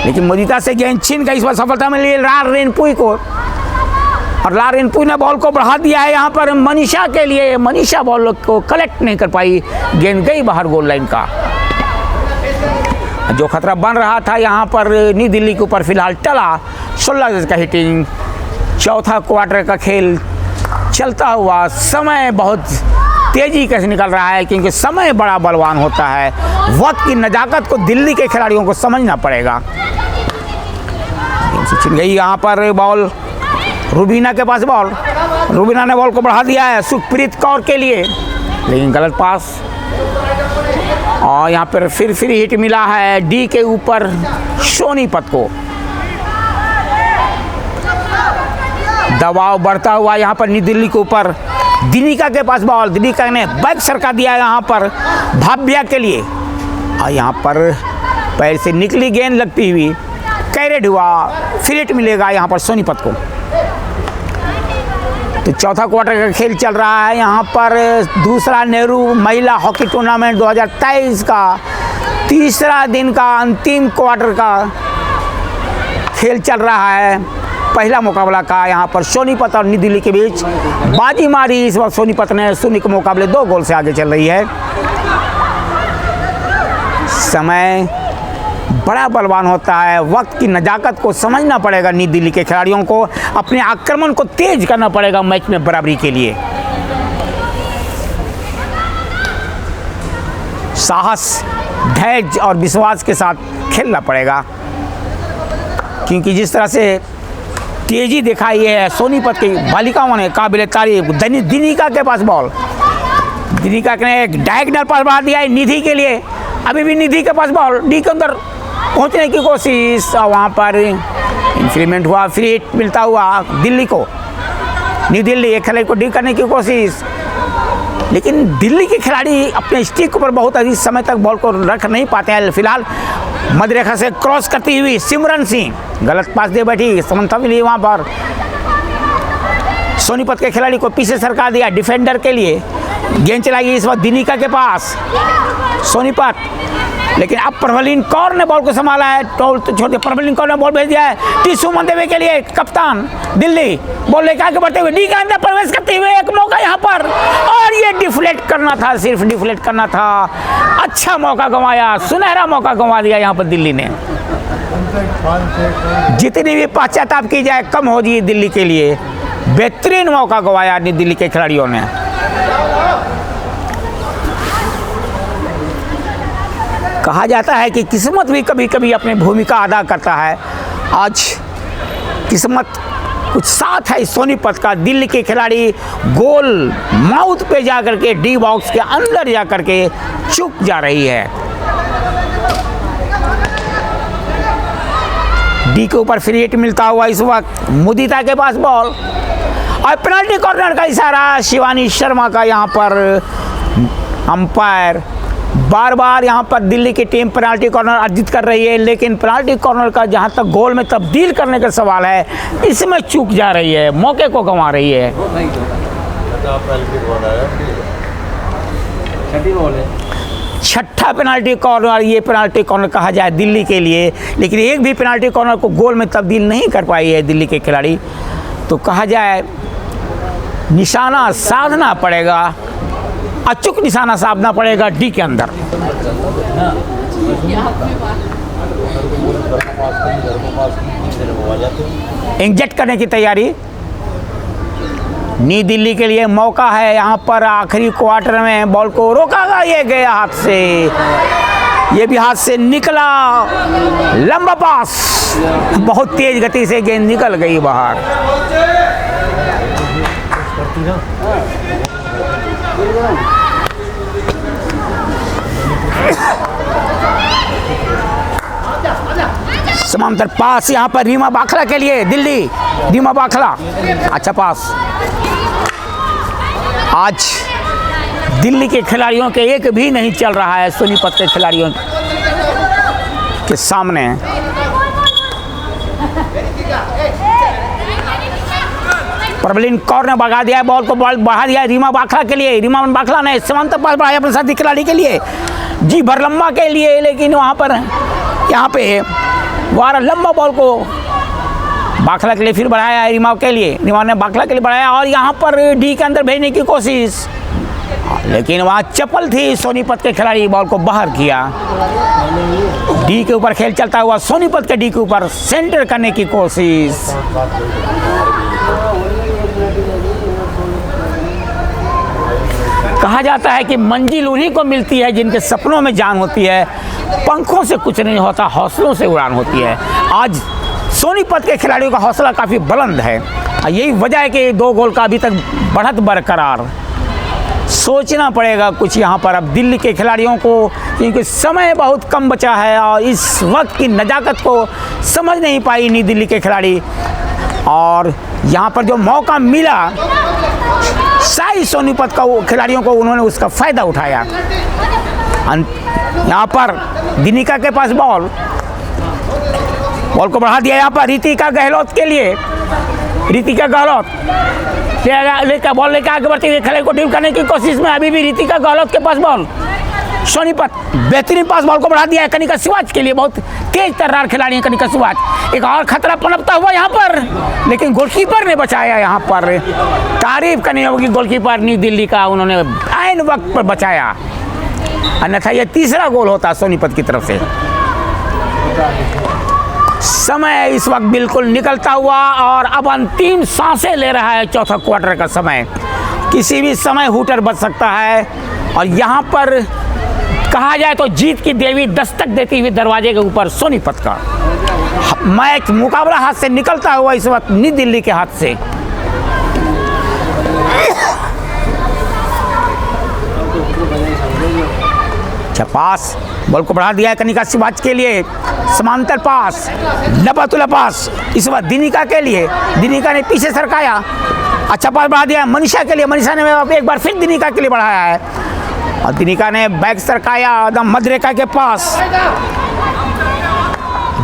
Speaker 2: लेकिन मुदिता से गेंद छीन गई। इस बार सफलता मिली लाल रेनपुई को, और लाल रेनपुई ने बॉल को बढ़ा दिया है यहाँ पर मनीषा के लिए। मनीषा बॉल को कलेक्ट नहीं कर पाई, गेंद गई बाहर गोल लाइन का। जो खतरा बन रहा था यहाँ पर न्यू दिल्ली के ऊपर फिलहाल टला। 16 गज का हिटिंग, चौथा क्वार्टर का खेल चलता हुआ, समय बहुत तेजी कैसे निकल रहा है, क्योंकि समय बड़ा बलवान होता है। वक्त की नजाकत को दिल्ली के खिलाड़ियों को समझना पड़ेगा। छिन गई यहाँ पर बॉल, रुबीना के पास बॉल, रुबीना ने बॉल को बढ़ा दिया है सुखप्रीत कौर के लिए, लेकिन गलत पास। और यहाँ पर फिर हिट मिला है डी के ऊपर सोनीपत को। दबाव बढ़ता हुआ यहाँ पर न्यू दिल्ली के ऊपर, दिनिका के पास बॉल, दिनिका ने बैक सरका दिया यहाँ पर भाव्या के लिए, और यहाँ पर पैर से निकली गेंद लगती हुई कैरेट हुआ। फिर हिट मिलेगा यहाँ पर सोनीपत को। तो चौथा क्वार्टर का खेल चल रहा है यहाँ पर, दूसरा नेहरू महिला हॉकी टूर्नामेंट 2023 का तीसरा दिन का अंतिम क्वार्टर का खेल चल रहा है। पहला मुकाबला का यहाँ पर सोनीपत और न्यू दिल्ली के बीच बाजी मारी। इस वक्त सोनीपत ने 0 के मुकाबले 2 गोल से आगे चल रही है। समय बड़ा बलवान होता है, वक्त की नजाकत को समझना पड़ेगा न्यू दिल्ली के खिलाड़ियों को, अपने आक्रमण को तेज करना पड़ेगा मैच में बराबरी के लिए। साहस, धैर्य और विश्वास के साथ खेलना पड़ेगा, क्योंकि जिस तरह से तेजी दिखाई है सोनीपत की बालिकाओं ने, काबिल तारीफ। दिनिका के पास बॉल, दिनिका ने एक डायगोनल पास बढ़ा दिया है निधि के लिए। अभी भी निधि के पास बॉल, डी के अंदर पहुंचने की कोशिश, और वहाँ पर इंफ्रीमेंट हुआ, फ्री हिट मिलता हुआ दिल्ली को। न्यू दिल्ली एक खिलाड़ी को डी करने की कोशिश, लेकिन दिल्ली के खिलाड़ी अपने स्टिक पर बहुत अधिक समय तक बॉल को रख नहीं पाते हैं। फिलहाल मध्य रेखा से क्रॉस करती हुई सिमरन सिंह गलत पास दे बैठी, समन्ता मिली वहाँ पर। सोनीपत के खिलाड़ी को पीछे सरका दिया डिफेंडर के लिए, गेंद चलाई इस वक्त दिनिका के पास सोनीपत, लेकिन अब परवलीन कौर ने बॉल को संभाला है। टोल तो छोटे परवलीन कौर ने बॉल भेज दिया है टीसू मंदेवे के लिए, कप्तान दिल्ली बॉल लेकर आगे बढ़ते हुए डी के अंदर प्रवेश करते हुए एक मौका यहाँ पर, और ये डिफ्लेक्ट करना था, सिर्फ डिफ्लेक्ट करना था। अच्छा मौका गंवाया, सुनहरा मौका गंवा दिया यहाँ पर दिल्ली ने। जितनी भी पश्चाताप की जाए कम हो जाए दिल्ली के लिए, बेहतरीन मौका गंवाया दिल्ली के खिलाड़ियों ने। कहा जाता है कि किस्मत भी कभी कभी अपनी भूमिका अदा करता है। आज किस्मत कुछ साथ है सोनीपत का। दिल्ली के खिलाड़ी गोल माउथ पे जाकर के डी बॉक्स के अंदर जाकर के चुक जा रही है। डी के ऊपर फ्री हिट मिलता हुआ इस वक्त मुदिता के पास बॉल, और पेनल्टी कॉर्नर का इशारा शिवानी शर्मा का। यहाँ पर अंपायर बार बार यहाँ पर दिल्ली की टीम पेनल्टी कॉर्नर अर्जित कर रही है, लेकिन पेनल्टी कॉर्नर का जहाँ तक गोल में तब्दील करने का सवाल है, इसमें चूक जा रही है, मौके को गंवा रही है। छठा पेनाल्टी कॉर्नर, ये पेनाल्टी कॉर्नर कहा जाए दिल्ली के लिए, लेकिन एक भी पेनाल्टी कॉर्नर को गोल में तब्दील नहीं कर पाई है दिल्ली के खिलाड़ी। तो कहा जाए निशाना साधना पड़ेगा, अचूक निशाना साधना पड़ेगा डी के अंदर। इंजेक्ट करने की तैयारी न्यू दिल्ली के लिए मौका है यहाँ पर आखिरी क्वार्टर में। बॉल को रोका, ये गया हाथ से, ये भी हाथ से निकला, लंबा पास, बहुत तेज गति से गेंद निकल गई बाहर। समांतर पास यहाँ पर रीमा बाखला के लिए, दिल्ली, रीमा बाखला, अच्छा पास। आज दिल्ली के खिलाड़ियों के एक भी नहीं चल रहा है सोनीपत के खिलाड़ियों के सामने। प्रबलिन कौर ने भगा दिया, बॉल को बढ़ा दिया रीमा बाखला के लिए। रीमा बाखला ने समांतर पास बढ़ाया अपने साथी खिलाड़ी के लिए, जी भर लंबा के लिए, लेकिन वहाँ पर यहाँ पे वारा लंबा बॉल को बाखला के लिए फिर बढ़ाया रीमा के लिए, रीमा ने बाखला के लिए बढ़ाया और यहाँ पर डी के अंदर भेजने की कोशिश, लेकिन वहाँ चपल थी सोनीपत के खिलाड़ी, बॉल को बाहर किया। डी के ऊपर खेल चलता हुआ, सोनीपत के डी के ऊपर सेंटर करने की कोशिश। कहा जाता है कि मंजिल उन्हीं को मिलती है जिनके सपनों में जान होती है, पंखों से कुछ नहीं होता, हौसलों से उड़ान होती है। आज सोनीपत के खिलाड़ियों का हौसला काफ़ी बुलंद है, यही वजह है कि 2 गोल का अभी तक बढ़त बरकरार। सोचना पड़ेगा कुछ यहाँ पर अब दिल्ली के खिलाड़ियों को, क्योंकि समय बहुत कम बचा है और इस वक्त की नज़ाकत को समझ नहीं पाई नी दिल्ली के खिलाड़ी। और यहाँ पर जो मौका मिला साई सोनीपत का खिलाड़ियों को, उन्होंने उसका फ़ायदा उठाया। यहाँ पर दिनिका के पास बॉल को बढ़ा दिया यहाँ पर रितिका गहलोत के लिए। रितिका गहलोत लेकर बॉल लेकर आगे बढ़ते हुए खिलाड़ी को ड्रिबल करने की कोशिश में, अभी भी रितिका गहलोत के पास बॉल। सोनीपत बेहतरीन पास, बॉल को बढ़ा दिया है कनिका सिवाच के लिए, बहुत तेज तर्रार खिलाड़ी है कनिका सिवाच। एक और खतरा पनपता हुआ यहाँ पर, लेकिन गोलकीपर ने बचाया। यहाँ पर तारीफ करनी होगी गोलकीपर न्यू दिल्ली का, उन्होंने ऐन वक्त पर बचाया, अन्यथा यह तीसरा गोल होता सोनीपत की तरफ से। समय इस वक्त बिल्कुल निकलता हुआ और अब अंतिम सांसें ले रहा है चौथा क्वार्टर का समय। किसी भी समय हूटर बच सकता है और यहाँ पर कहा जाए तो जीत की देवी दस्तक देती हुई दरवाजे के ऊपर सोनीपत का मैच मुकाबला हाथ से निकलता हुआ इस वक्त न्यू दिल्ली के हाथ से। पास, बॉल को बढ़ा दिया है कनिका सिवाच के लिए, समांतर पास, लबातुला पास इस बार दिनिका के लिए। दिनिका ने पीछे सरकाया, अच्छा पास बढ़ा दिया मनीषा के लिए। मनीषा ने एक बार फिर दिनिका के लिए बढ़ाया है और दिनिका ने बैक सरकाया एकदम मधुरेखा के पास,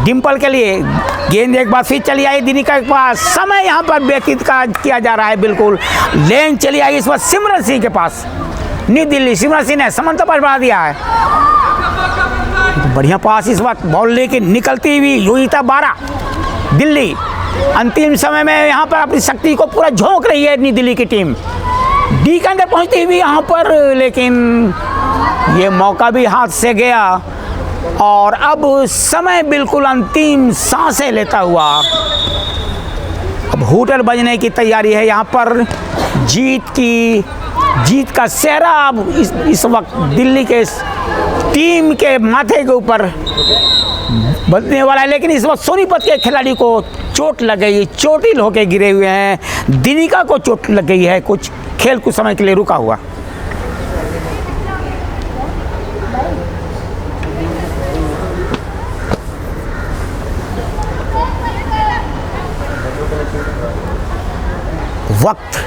Speaker 2: डिम्पल के लिए। गेंद एक बार फिर चली आई दिनिका के पास, समय यहाँ पर व्यतीत किया जा रहा है बिल्कुल। लेन चली आई इस बार सिमरन सिंह के पास, न्यू दिल्ली। सिमरन सिंह ने समांतर पास बढ़ा दिया है, बढ़िया पास इस वक्त, बॉल लेके निकलती हुई योगिता बारा दिल्ली। अंतिम समय में यहाँ पर अपनी शक्ति को पूरा झोंक रही है न्यू दिल्ली की टीम, डी के अंदर पहुँचती हुई यहाँ पर, लेकिन ये मौका भी हाथ से गया और अब समय बिल्कुल अंतिम सांसें लेता हुआ अब हूटर बजने की तैयारी है यहाँ पर। जीत का सेहरा अब इस वक्त दिल्ली के टीम के माथे के ऊपर बदलने वाला है, लेकिन इस वक्त सोनीपत के खिलाड़ी को चोट लग गई, चोटिल होकर गिरे हुए हैं। दिनिका को चोट लग गई है, कुछ खेल कुछ समय के लिए रुका हुआ। वक्त,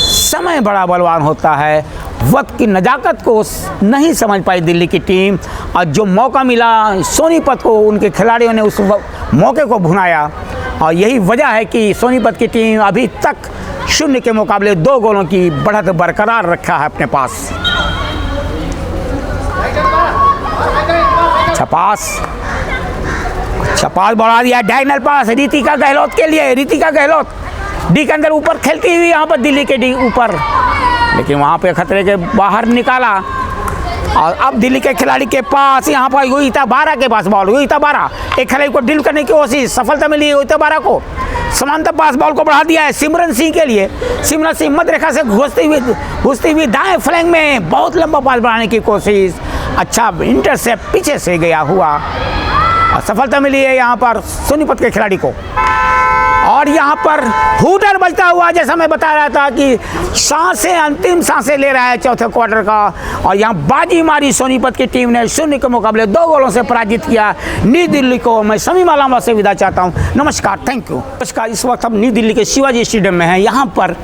Speaker 2: समय बड़ा बलवान होता है, वक्त की नज़ाकत को नहीं समझ पाई दिल्ली की टीम और जो मौका मिला सोनीपत को, उनके खिलाड़ियों ने उस मौके को भुनाया और यही वजह है कि सोनीपत की टीम अभी तक 0 के मुकाबले 2 गोलों की बढ़त बरकरार रखा है अपने पास। अच्छा पास बढ़ा दिया, डायगोनल पास रितिका गहलोत के लिए। रितिका गहलोत डी के अंदर ऊपर खेलती हुई यहाँ पर दिल्ली के डी ऊपर, लेकिन वहाँ पे खतरे के बाहर निकाला। और अब दिल्ली के खिलाड़ी के पास यहाँ पर योगिता बारा के पास बॉल। योगिता बारा एक खिलाड़ी को ड्रिल करने की कोशिश, सफलता मिली योगिता बारा को। समांतर पास बॉल को बढ़ा दिया है सिमरन सिंह के लिए। सिमरन सिंह मध्य रेखा से घुसती हुई दाएं फ्लैंक में बहुत लंबा पास बढ़ाने की कोशिश। अच्छा इंटरसेप्ट पीछे से गया हुआ और सफलता मिली है यहाँ पर सोनीपत के खिलाड़ी को। और यहाँ पर हूटर बजता हुआ, जैसा मैं बता रहा था कि अंतिम सांसें ले रहा है चौथे क्वार्टर का। और यहाँ बाजी मारी सोनीपत की टीम ने 0 के मुकाबले 2 गोलों से पराजित किया न्यू दिल्ली को। मैं शमी मालामा से विदा चाहता हूँ। नमस्कार, थैंक यू। नमस्कार। इस वक्त हम न्यू दिल्ली के शिवाजी स्टेडियम में हैं। यहाँ पर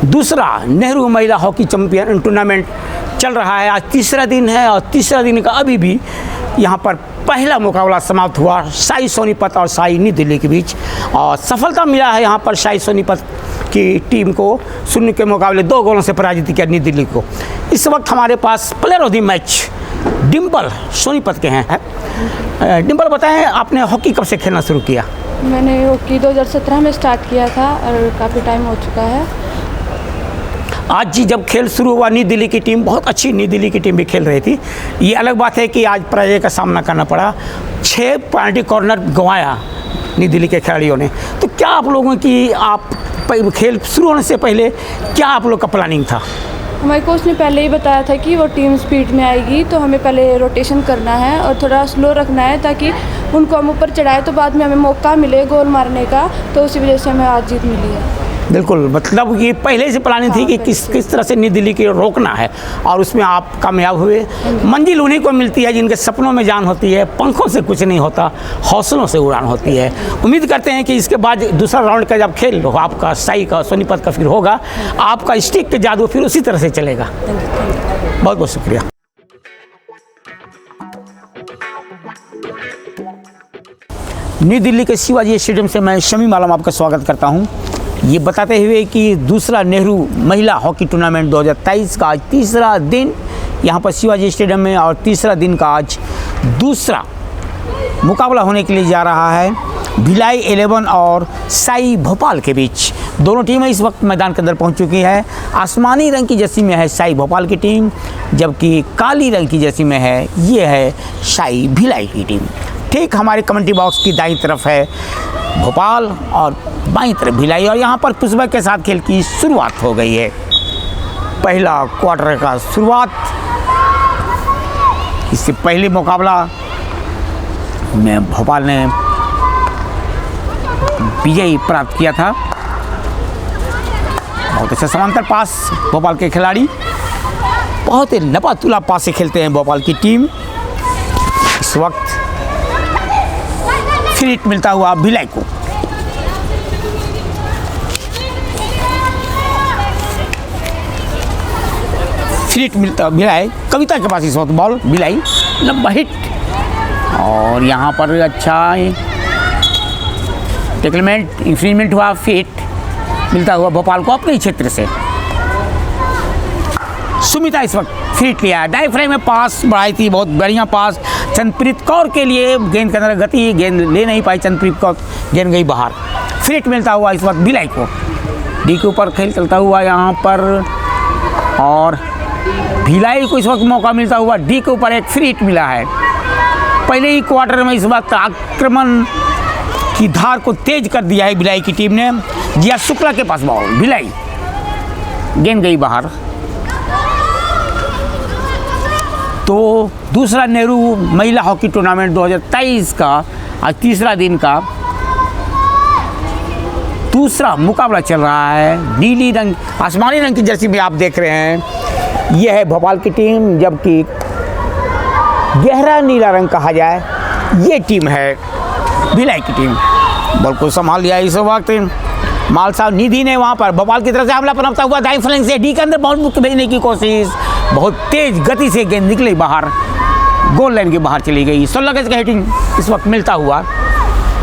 Speaker 2: दूसरा नेहरू महिला हॉकी चैंपियन टूर्नामेंट चल रहा है। आज तीसरा दिन है और तीसरा दिन का अभी भी यहाँ पर पहला मुकाबला समाप्त हुआ साई सोनीपत और साई न्यू दिल्ली के बीच। और सफलता मिला है यहाँ पर साई सोनीपत की टीम को 0 के मुकाबले 2 गोलों से पराजित किया न्यू दिल्ली को। इस वक्त हमारे पास player of the match Dimple Sonipat के हैं। डिम्पल बताएं, आपने हॉकी कब से खेलना शुरू किया?
Speaker 3: मैंने हॉकी 2017 में स्टार्ट किया था और काफ़ी टाइम हो चुका है।
Speaker 2: आज जी जब खेल शुरू हुआ न्यू दिल्ली की टीम, बहुत अच्छी न्यू दिल्ली की टीम भी खेल रही थी। ये अलग बात है कि आज पराजय का सामना करना पड़ा। 6 पेनल्टी कॉर्नर गंवाया न्यू दिल्ली के खिलाड़ियों ने। तो क्या आप लोगों की खेल शुरू होने से पहले क्या आप लोग का प्लानिंग था?
Speaker 3: हमारे कोच ने पहले ही बताया था कि वो टीम स्पीड में आएगी तो हमें पहले रोटेशन करना है और थोड़ा स्लो रखना है ताकि उनको हम ऊपर चढ़ाए तो बाद में हमें मौका मिले गोल मारने का। तो उसी वजह से हमें आज जीत मिली है।
Speaker 2: बिल्कुल, मतलब ये पहले से प्लानिंग थी कि किस तरह से न्यू दिल्ली को रोकना है और उसमें आप कामयाब हुए। मंजिल उन्हीं को मिलती है जिनके सपनों में जान होती है। पंखों से कुछ नहीं होता, हौसलों से उड़ान होती है। उम्मीद करते हैं कि इसके बाद दूसरा राउंड का जब खेल आपका साई का सोनीपत का फिर होगा, आपका स्टिक के जादू फिर उसी तरह से चलेगा। बहुत बहुत शुक्रिया। न्यू दिल्ली के शिवाजी स्टेडियम से मैं शमी मालम आपका स्वागत करता हूं, ये बताते हुए कि दूसरा नेहरू महिला हॉकी टूर्नामेंट 2023 का आज तीसरा दिन यहाँ पर शिवाजी स्टेडियम में और तीसरा दिन का आज दूसरा मुकाबला होने के लिए जा रहा है भिलाई 11 और साई भोपाल के बीच। दोनों टीमें इस वक्त मैदान के अंदर पहुँच चुकी है। आसमानी रंग की जर्सी में है साई भोपाल की टीम, जबकि काली रंग की जर्सी में है ये है साई भिलाई की टीम। ठीक हमारे कमेंट्री बॉक्स की दाईं तरफ है भोपाल और बाईं तरफ भिलाई। और यहाँ पर पुष्पा के साथ खेल की शुरुआत हो गई है। पहला क्वार्टर का शुरुआत, इससे पहले मुकाबला में भोपाल ने विजय प्राप्त किया था। बहुत अच्छा समांतर पास भोपाल के खिलाड़ी, बहुत ही लपातुला पास से खेलते हैं भोपाल की टीम। इस वक्त फ्री हिट मिलता हुआ भिलाई को। फ्री हिट मिलता भिलाई, कविता के पास इस वक्त बॉल, भिलाई लंबा हिट। और यहाँ पर अच्छा टेकलमेंट इंफ्रिंजमेंट हुआ, फिट मिलता हुआ भोपाल को अपने क्षेत्र से। सुमिता इस वक्त फिट लिया, दाएं फ्रेम में पास बढ़ाई थी, बहुत बढ़िया पास चंद्रप्रीत कौर के लिए। गेंद के अंदर गति, गेंद ले नहीं पाई चंद्रप्रीत कौर, गेंद गई बाहर। फिट मिलता हुआ इस वक्त भिलाई को। डी के ऊपर खेल चलता हुआ यहाँ पर और भिलाई को इस वक्त मौका मिलता हुआ। डी के ऊपर एक फ्री हिट मिला है। पहले ही क्वार्टर में इस वक्त आक्रमण की धार को तेज कर दिया है भिलाई की टीम ने। जिया शुक्ला के पास बॉल, भिलाई, गेंद गई बाहर। तो दूसरा नेहरू महिला हॉकी टूर्नामेंट 2023 का आज तीसरा दिन का दूसरा मुकाबला चल रहा है। नीली रंग, आसमानी रंग की जर्सी में आप देख रहे हैं, यह है भोपाल की टीम, जबकि गहरा नीला रंग कहा जाए ये टीम है भिलाई की टीम। बॉल को संभाल लिया इस वक्त माल साहब निधि ने। वहाँ पर भोपाल की तरफ से हमला पनपता हुआ दाईं फ्लैंक से डी के अंदर बॉल भेजने की कोशिश, बहुत तेज गति से गेंद निकली बाहर, गोल लाइन के बाहर चली गई। 16 गज का हिटिंग इस वक्त मिलता हुआ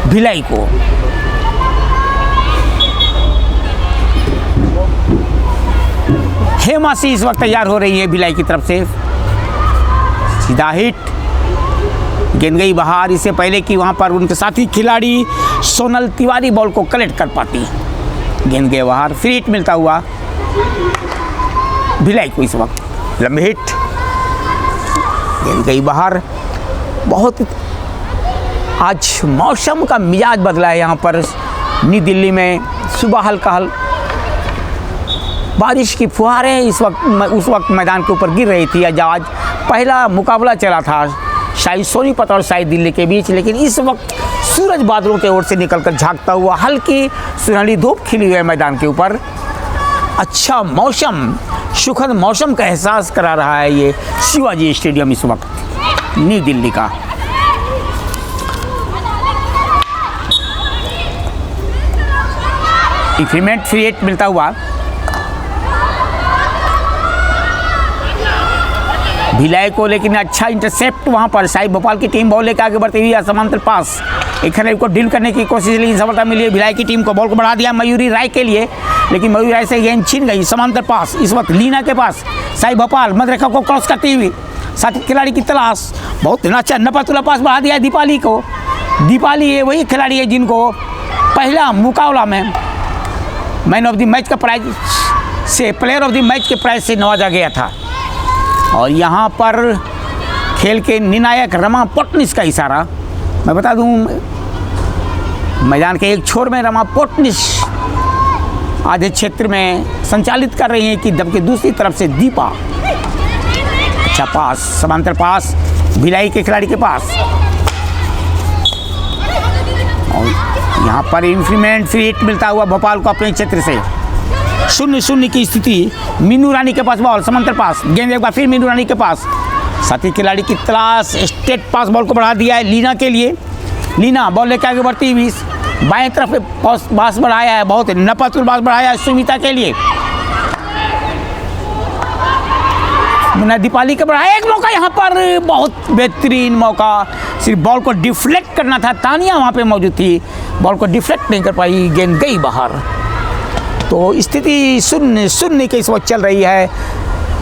Speaker 2: भिलाई को। हेमासी इस वक्त तैयार हो रही है भिलाई की तरफ से, सीधा हिट गेंद गई बाहर, इससे पहले कि वहाँ पर उनके साथी खिलाड़ी सोनल तिवारी बॉल को कलेक्ट कर पाती। गेंद गए बाहर, फ्री हिट मिलता हुआ भिलाई को इस वक्त। लंबी हिट, गेंद गई बाहर। बहुत आज मौसम का मिजाज बदला है यहाँ पर न्यू दिल्ली में। सुबह हल्का बारिश की फुहारें उस वक्त मैदान के ऊपर गिर रही थी। आज पहला मुकाबला चला था शायद सोनीपत और शायद दिल्ली के बीच, लेकिन इस वक्त सूरज बादलों के ओर से निकलकर झांकता हुआ हल्की सुनहरी धूप खिली हुई है मैदान के ऊपर। अच्छा मौसम, सुखद मौसम का एहसास करा रहा है ये शिवाजी स्टेडियम इस वक्त न्यू दिल्ली का। इंक्रीमेंट फ्री हिट मिलता हुआ भिलाई को, लेकिन अच्छा इंटरसेप्ट वहां पर साई भोपाल की टीम बॉल लेकर आगे बढ़ती हुई है। समांतर पास एक खिलाड़ी को डील करने की कोशिश, लेकिन सफलता मिली है भिलाई की टीम को। बॉल को बढ़ा दिया मयूरी राय के लिए, लेकिन मयूरी राय से गेंद छीन गई। समांतर पास इस वक्त लीना के पास, साई भोपाल मध्यरेखा को क्रॉस करती हुई साथी खिलाड़ी की तलाश। बहुत अच्छा नपातुला पास बढ़ा दिया दीपाली को। दीपाली ये वही खिलाड़ी है जिनको पहला मुकाबला में मैन ऑफ द मैच का प्राइज से, प्लेयर ऑफ द मैच के प्राइज से नवाजा गया था। और यहाँ पर खेल के निर्णायक रमा पोटनिस का इशारा, मैं बता दूं मैदान के एक छोर में रमा पोटनिस आधे क्षेत्र में संचालित कर रही हैं कि जबकि दूसरी तरफ से दीपा। अच्छा पास, समांतर पास भिलाई के खिलाड़ी के पास। और यहाँ पर इंक्रीमेंट फ्री हिट मिलता हुआ भोपाल को अपने क्षेत्र से। 0-0 की स्थिति। मीनू रानी के पास बॉल, समांतर पास, गेंद एक बार फिर मीनू रानी के पास। साथी खिलाड़ी की तलाश, स्ट्रेट पास बॉल को बढ़ा दिया है लीना के लिए। लीना बॉल लेकर आगे बढ़ती हुई बाएं तरफ पास बढ़ाया है, बहुत नपातुल पास बढ़ाया है सुमिता के लिए। दीपाली का बढ़ाया एक मौका, यहाँ पर बहुत बेहतरीन मौका, सिर्फ बॉल को डिफ्लेक्ट करना था। तानिया वहाँ पे मौजूद थी, बॉल को डिफ्लेक्ट नहीं कर पाई, गेंद गई बाहर। तो स्थिति 0-0 के इस वक्त चल रही है।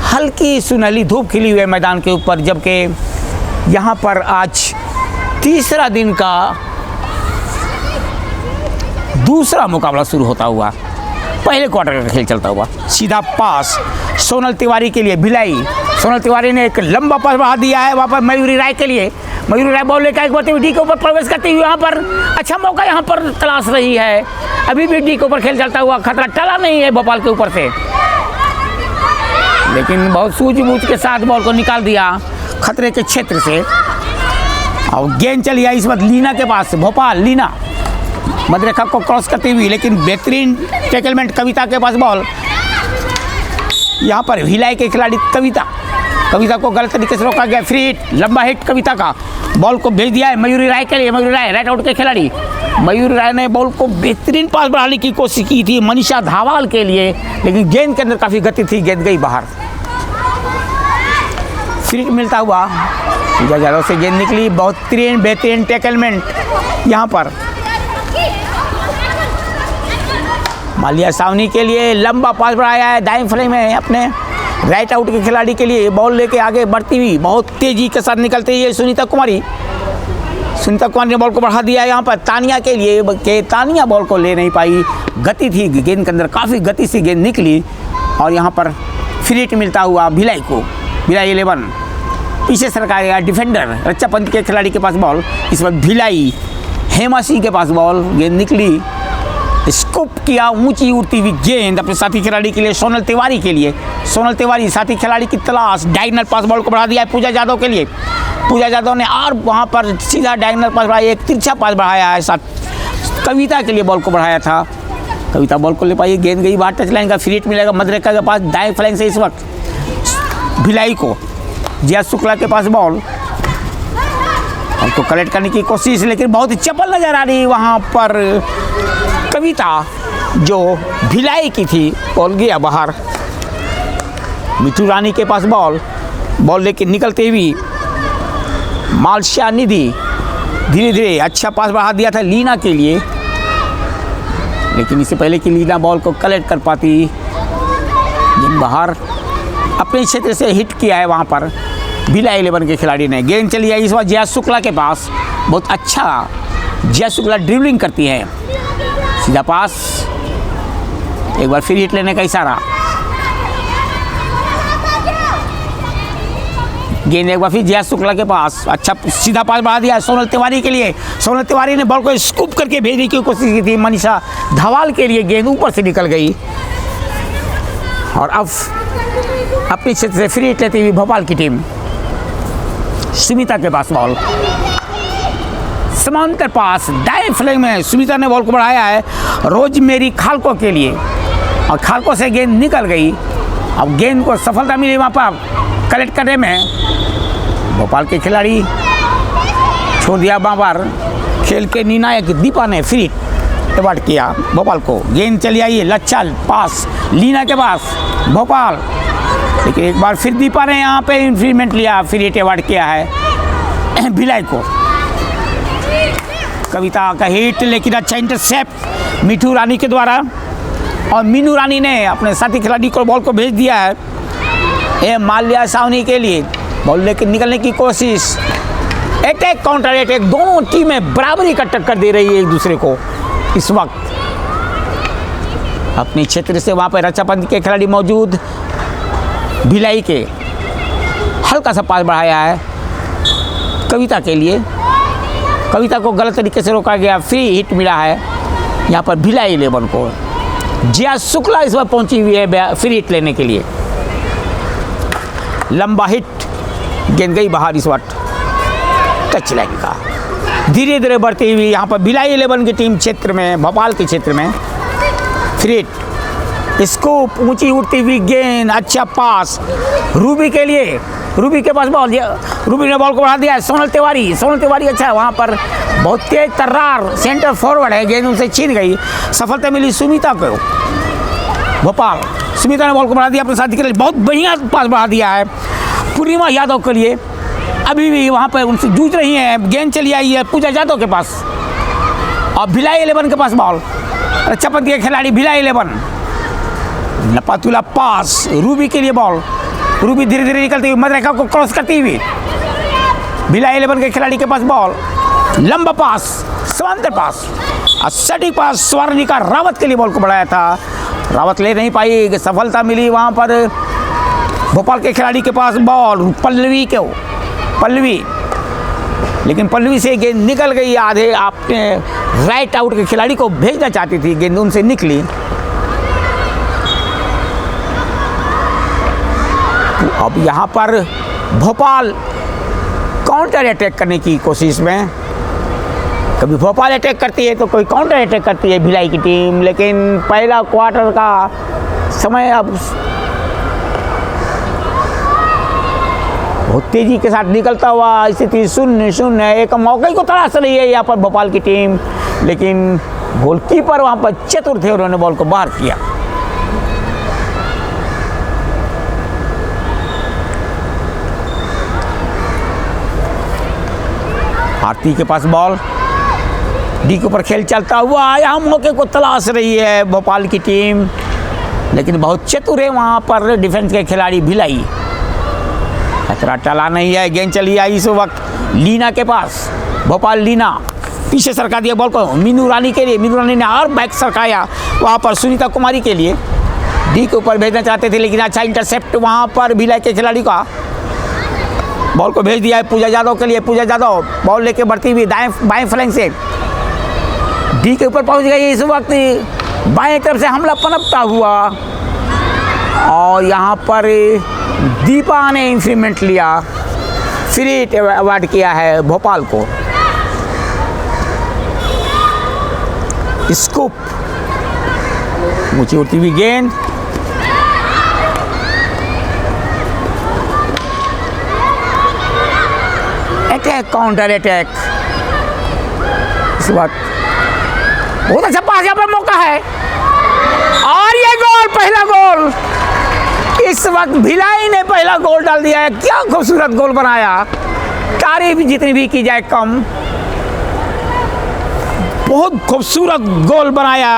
Speaker 2: हल्की सुनहली धूप खिली हुई है मैदान के ऊपर, जबकि यहाँ पर आज तीसरा दिन का दूसरा मुकाबला शुरू होता हुआ, पहले क्वार्टर का खेल चलता हुआ। सीधा पास सोनल तिवारी के लिए भिलाई। सोनल तिवारी ने एक लंबा पास बढ़ा दिया है वहाँ पर मयूरी राय के लिए। मयूरी राय बॉल लेकर एक बढ़ती हुई डी के ऊपर प्रवेश करती हुई यहाँ पर अच्छा मौका यहाँ पर तलाश रही है। अभी भी डी के ऊपर खेल चलता हुआ, खतरा टला नहीं है भोपाल के ऊपर से, लेकिन बहुत सूझबूझ के साथ बॉल को निकाल दिया खतरे के क्षेत्र से। और गेंद चली आई इस वक्त लीना के पास। भोपाल लीना मध्यरेखा को क्रॉस करती हुई, लेकिन बेहतरीन टैकलमेंट कविता के पास बॉल। यहाँ पर भिलाई के खिलाड़ी कविता को गलत तरीके से रोका गया। फ्री हिट, लंबा हिट कविता का, बॉल को भेज दिया है मयूरी राय के लिए। मयूरी राय राइट आउट के खिलाड़ी, मयूरी राय ने बॉल को बेहतरीन पास बढ़ाने की कोशिश की थी मनीषा धावाल के लिए, लेकिन गेंद के अंदर काफ़ी गति थी, गेंद गई बाहर। फ्री हिट मिलता हुआ पूजा यादव से गेंद निकली, बहुत बेहतरीन टैकलमेंट यहाँ पर। मालिया सावनी के लिए लंबा पास बढ़ाया है दाएं फ्लेंक में अपने राइट आउट के खिलाड़ी के लिए। बॉल लेके आगे बढ़ती हुई बहुत तेजी के साथ निकलती है सुनीता कुमारी ने बॉल को बढ़ा दिया यहाँ पर तानिया के लिए, के तानिया बॉल को ले नहीं पाई, गति थी गेंद के अंदर, काफ़ी गति से गेंद निकली। और यहाँ पर फ्री हिट मिलता हुआ भिलाई को। भिलाई 11 पीछे सरका गया डिफेंडर रक्षा पंत के खिलाड़ी के पास बॉल। इस वक्त भिलाई हेमा सिंह के पास बॉल, गेंद निकली, स्कूप किया ऊंची उड़ती हुई गेंद अपने साथी खिलाड़ी के लिए सोनल तिवारी के लिए। सोनल तिवारी साथी खिलाड़ी की तलाश, डायगोनल पास बॉल को बढ़ा दिया है पूजा यादव के लिए। पूजा यादव ने और वहां पर सीधा डायगोनल पास बढ़ाया, एक तिरछा पास बढ़ाया है, साथ कविता के लिए बॉल को बढ़ाया था। कविता बॉल को ले पाई, गेंद गई बाहर, टच लाइन का फ्री हिट मिलेगा मध्यरेखा के पास दाएं फ्लैंक से। इस वक्त भिलाई को जिया शुक्ला के पास बॉल, उनको कलेक्ट करने की कोशिश, लेकिन बहुत चपल नजर आ रही वहाँ पर कविता जो भिलाई की थी, बॉल गया बाहर। मिठू रानी के पास बॉल लेके निकलते हुई मालशा निधि धीरे धीरे अच्छा पास बढ़ा दिया था लीना के लिए, लेकिन इससे पहले कि लीना बॉल को कलेक्ट कर पाती, बाहर अपने क्षेत्र से हिट किया है वहाँ पर भिलाई 11 के खिलाड़ी ने। गेंद चली आई इस बार जया शुक्ला के पास, बहुत अच्छा जया शुक्ला ड्रिबलिंग करती है। सीधा पास, एक बार फ्री हिट लेने का इशारा। गेंद एक बार फिर जया शुक्ला के पास, अच्छा सीधा पास बढ़ा दिया सोनल तिवारी के लिए। सोनल तिवारी ने बॉल को स्कूप करके भेजने की कोशिश की थी मनीषा धवाल के लिए, गेंद ऊपर से निकल गई। और अब अपने क्षेत्र से फ्री हिट लेती हुई भोपाल की टीम। सुमिता के पास बॉल, समांतर पास दाएं फ्लैंक में सुमिता ने बॉल को बढ़ाया है रोज मेरी खालको के लिए, और खालको से गेंद निकल गई। अब गेंद को सफलता मिली वहाँ पर कलेक्ट करने में। भोपाल के खिलाड़ी छोड़ दिया वहाँ पर, खेल के निर्णायक दीपा ने फ्री अवार्ड किया भोपाल को। गेंद चली आई है लच्छा पास लीना के पास भोपाल, लेकिन एक बार फिर दीपा ने यहाँ पे इंफ्रीमेंट लिया, फ्री अवार्ड किया है भिलाई को। कविता का हिट, लेकिन अच्छा इंटरसेप्ट मिठू रानी के द्वारा, और मीनू रानी ने अपने साथी खिलाड़ी को बॉल को भेज दिया है ये माल्या सावनी के लिए। बॉल लेकर निकलने की कोशिश, अटैक काउंटर अटैक, दोनों टीमें बराबरी का टक्कर दे रही है एक दूसरे को इस वक्त। अपने क्षेत्र से वहाँ पर रक्षापंथ के खिलाड़ी मौजूद, भिलाई के हल्का सा पास बढ़ाया है कविता के लिए। कविता को गलत तरीके से रोका गया, फ्री हिट मिला है यहाँ पर भिलाई 11 को। जया शुक्ला इस बार पहुंची हुई है फ्री हिट लेने के लिए। लंबा हिट, गेंद गई बाहर इस वक्त टच लाइन का। धीरे धीरे बढ़ती हुई यहाँ पर भिलाई 11 की टीम क्षेत्र में, भोपाल के क्षेत्र में फ्री हिट, स्कूप, ऊंची उड़ती हुई गेंद, अच्छा पास रूबी के लिए। रूबी के पास बॉल, रूबी ने बॉल को बढ़ा दिया है सोनल तिवारी। सोनल तिवारी अच्छा है वहाँ पर, बहुत तेज तर्रार सेंटर फॉरवर्ड है, गेंद उनसे छीन गई। सफलता मिली सुमिता को भोपाल। सुमिता ने बॉल को बढ़ा दिया अपने साथी के लिए, बहुत बढ़िया पास बढ़ा दिया है पूर्णिमा यादव के लिए। अभी भी वहाँ पर उनसे जूझ रही हैं। गेंद चली आई है पूजा यादव के पास, और भिलाई 11 के पास बॉल। रक्षापंथ के खिलाड़ी भिलाई 11, लपातुला पास रूबी के लिए बॉल। रूबी धीरे धीरे निकलती हुई मधुरेखा को क्रॉस करती हुई, भिलाई 11 के खिलाड़ी के पास बॉल। लंबा पास, समांतर पास, सटीक पास स्वर्णिका रावत के लिए बॉल को बढ़ाया था, रावत ले नहीं पाई। सफलता मिली वहाँ पर भोपाल के खिलाड़ी के पास बॉल पल्लवी को, पल्लवी, लेकिन पल्लवी से गेंद निकल गई आधे। आपने राइट आउट के खिलाड़ी को भेजना चाहती थी, गेंद उनसे निकली। अब यहाँ पर भोपाल काउंटर अटैक करने की कोशिश में, कभी भोपाल अटैक करती है तो कोई काउंटर अटैक करती है भिलाई की टीम। लेकिन पहला क्वार्टर का समय अब बहुत तेजी के साथ निकलता हुआ, स्थिति 0-0 है। एक मौके को तलाश रही है यहाँ पर भोपाल की टीम, लेकिन गोलकीपर वहाँ पर चतुर थे, उन्होंने बॉल को बाहर किया। आरती के पास बॉल, डी के ऊपर खेल चलता हुआ, यहाँ मौके को तलाश रही है भोपाल की टीम, लेकिन बहुत चतुर है वहाँ पर डिफेंस के खिलाड़ी भिलाई। खतरा टला नहीं है। गेंद चली आई इस वक्त लीना के पास, भोपाल लीना पीछे सरका दिया बॉल को मीनू रानी के लिए। मीनू रानी ने और बैक सरकाया वहाँ पर सुनीता कुमारी के लिए, डी के ऊपर भेजना चाहते थे, लेकिन अच्छा इंटरसेप्ट वहाँ पर भिलाई के खिलाड़ी का। बॉल को भेज दिया है पूजा यादव के लिए। पूजा यादव बॉल लेके बढ़ती हुई बाएं फ्लैंक से डी के ऊपर पहुंच गई। इस वक्त बाएं तरफ से हमला पनपता हुआ, और यहाँ पर दीपा ने इंक्रीमेंट लिया, फ्री अवार्ड किया है भोपाल को। स्कूप, ऊंची उड़ती हुई गेंद, अटैक काउंटर अटैक। इस वक्त बहुत अच्छा पास, यहाँ पर मौका है, और ये गोल, पहला गोल। इस वक्त भिलाई ने पहला गोल डाल दिया है। क्या खूबसूरत गोल बनाया, तारीफ जितनी भी की जाए कम। बहुत खूबसूरत गोल बनाया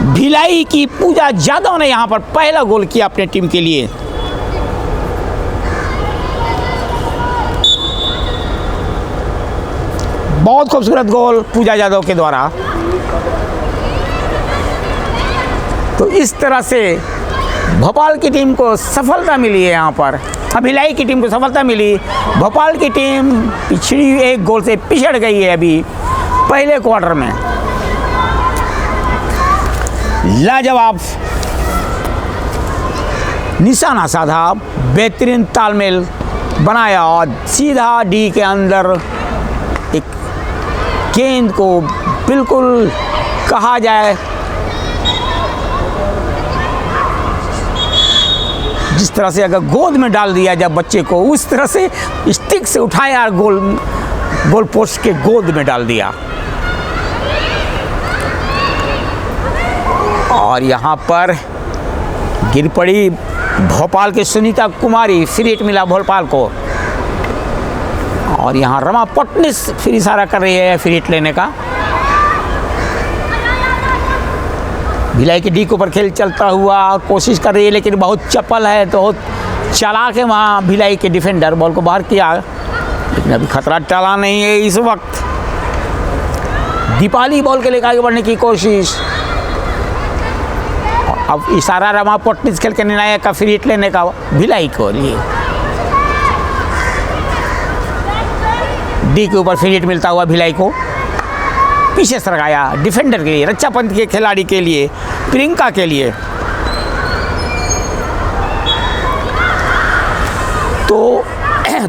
Speaker 2: भिलाई की पूजा यादव ने, यहाँ पर पहला गोल किया अपने टीम के लिए। बहुत खूबसूरत गोल पूजा यादव के द्वारा। तो इस तरह से भोपाल की टीम को सफलता मिली है यहाँ पर। भिलाई की टीम को सफलता मिली। भोपाल की टीम पिछड़ी 1 गोल से पिछड़ गई है अभी पहले क्वार्टर में। लाजवाब निशाना साधा, बेहतरीन तालमेल बनाया और सीधा डी के अंदर एक गेंद को बिल्कुल कहा जाए जिस तरह से अगर गोद में डाल दिया जाए बच्चे को, उस तरह से स्टिक से उठाया और गोल पोस्ट के गोद में डाल दिया। और यहाँ पर गिर पड़ी भोपाल के सुनीता कुमारी, फ्री हिट मिला भोपाल को। और यहाँ रमा पटनिस फिर इशारा कर रही है फ्री हिट लेने का। भिलाई के डी के ऊपर खेल चलता हुआ कोशिश कर रही है, लेकिन बहुत चपल है, तो बहुत चालाक है वहाँ भिलाई के डिफेंडर। बॉल को बाहर किया, लेकिन अभी खतरा टला नहीं है इस वक्त। दीपाली बॉल के लेकर आगे बढ़ने की कोशिश। अब इशारा रमा पटनिस खेल के निर्णायक का फ्री हिट लेने का भिलाई को लिए। डी के ऊपर फ्री हिट मिलता हुआ भिलाई को पीछे सरकाया डिफेंडर के लिए, रक्षा पंथ के खिलाड़ी के लिए, प्रियंका के लिए। तो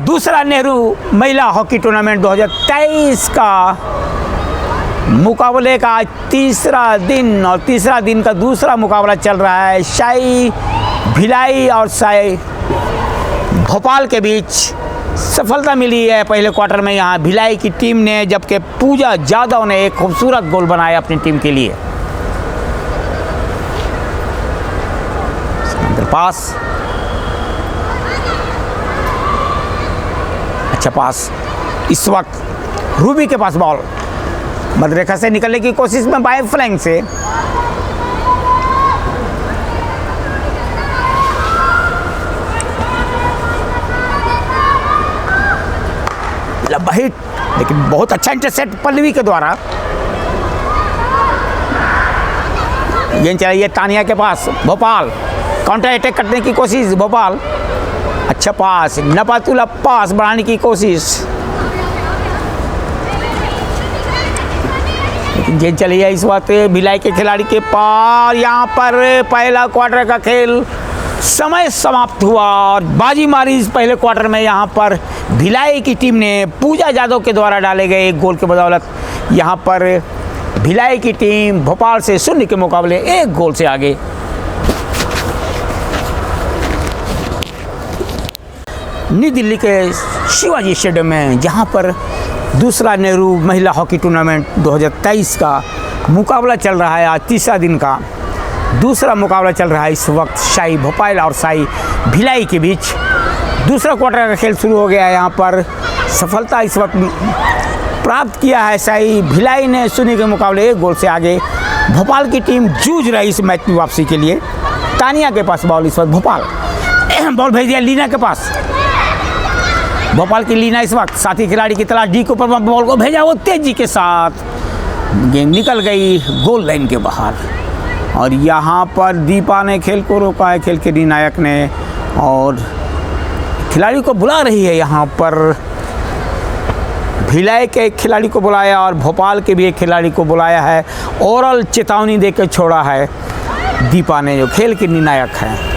Speaker 2: दूसरा नेहरू महिला हॉकी टूर्नामेंट 2023 का मुकाबले का तीसरा दिन, और तीसरा दिन का दूसरा मुकाबला चल रहा है शाही भिलाई और शाही भोपाल के बीच। सफलता मिली है पहले क्वार्टर में यहाँ भिलाई की टीम ने, जबकि पूजा यादव ने एक खूबसूरत गोल बनाया अपनी टीम के लिए। पास, अच्छा पास। इस वक्त रूबी के पास बॉल, मध्यरेखा से निकलने की कोशिश में बाएं फ्लैंक से लंबा हिट, लेकिन बहुत अच्छा इंटरसेप्ट पल्लवी के द्वारा। गेंद चलाई तानिया के पास, भोपाल काउंटर अटैक करने की कोशिश भोपाल। अच्छा पास, नपातुला पास बढ़ाने की कोशिश, लेकिन गेंद चली है इस वक्त भिलाई के खिलाड़ी के पार। यहाँ पर पहला क्वार्टर का खेल समय समाप्त हुआ और बाजी मारी इस पहले क्वार्टर में। यहाँ पर भिलाई की टीम ने पूजा यादव के द्वारा डाले गए 1 गोल के बदौलत यहाँ पर भिलाई की टीम भोपाल से 0 के मुकाबले 1 गोल से आगे। नई दिल्ली के शिवाजी स्टेडियम में जहाँ पर दूसरा नेहरू महिला हॉकी टूर्नामेंट 2023 का मुकाबला चल रहा है। आज तीसरा दिन का दूसरा मुकाबला चल रहा है इस वक्त शाही भोपाल और शाही भिलाई के बीच। दूसरा क्वार्टर का खेल शुरू हो गया है। यहाँ पर सफलता इस वक्त प्राप्त किया है शाही भिलाई ने 0 के मुकाबले 1 गोल से आगे। भोपाल की टीम जूझ रही इस मैच में वापसी के लिए। तानिया के पास बॉल इस वक्त भोपाल, बॉल भेज दिया लीना के पास। भोपाल की लीना इस वक्त साथी खिलाड़ी की तलाश, डी के ऊपर बॉल को भेजा, वो तेजी के साथ गेंद निकल गई गोल लाइन के बाहर। और यहाँ पर दीपा ने खेल को रोका है, खेल के निर्णायक ने, और खिलाड़ी को बुला रही है। यहाँ पर भिलाई के एक खिलाड़ी को बुलाया और भोपाल के भी एक खिलाड़ी को बुलाया है। ओरल चेतावनी देकर छोड़ा है दीपा ने, जो खेल के निर्णायक हैं।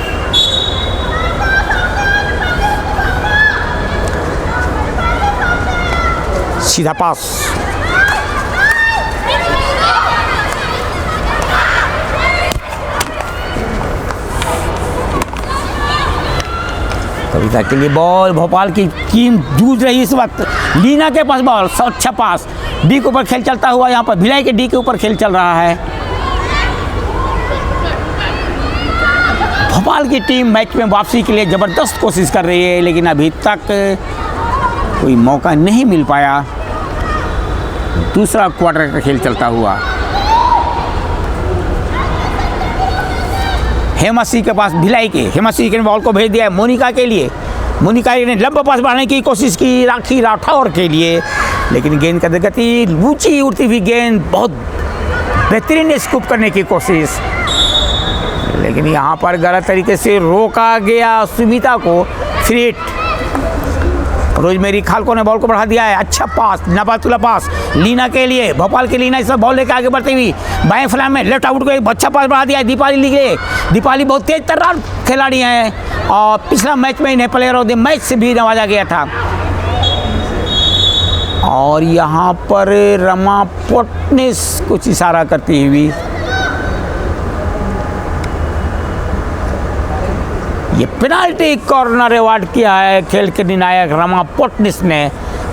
Speaker 2: सीधा पास, कविता के लिए बॉल। भोपाल की टीम जूझ रही इस वक्त। लीना के पास बॉल, अच्छा पास, डी के ऊपर खेल चलता हुआ। यहाँ पर भिलाई के डी के ऊपर खेल चल रहा है। भोपाल की टीम मैच में वापसी के लिए ज़बरदस्त कोशिश कर रही है, लेकिन अभी तक कोई मौका नहीं मिल पाया। दूसरा क्वार्टर का खेल चलता हुआ। हेमा सिंह के पास भिलाई के, हेमा सिंह ने बॉल को भेज दिया है मोनिका के लिए। मोनिका ने लंबा पास बढ़ाने की कोशिश की राखी राठौर के लिए, लेकिन गेंद का गति, ऊंची उड़ती हुई गेंद, बहुत बेहतरीन स्कूप करने की कोशिश, लेकिन यहाँ पर गलत तरीके से रोका गया सुमिता को। फ्री हिट, रोजमेरी खालको ने बॉल को बढ़ा दिया है। अच्छा पास, नबातुल्ला पास लीना के लिए, भोपाल की लीना इस बॉल लेकर आगे बढ़ती हुई बाएं फ्लैंग में लेफ्ट आउट को एक अच्छा पास बढ़ा दिया है दीपाली के। दीपाली बहुत तेज तर्रार खिलाड़ी हैं और पिछला मैच में इन्हें प्लेयर ऑफ द मैच से भी नवाजा गया था। और यहाँ पर रमा पोटनिस कुछ इशारा करती हुई, ये पेनाल्टी कॉर्नर अवार्ड किया है खेल के निर्णायक रमा पोटनिस ने।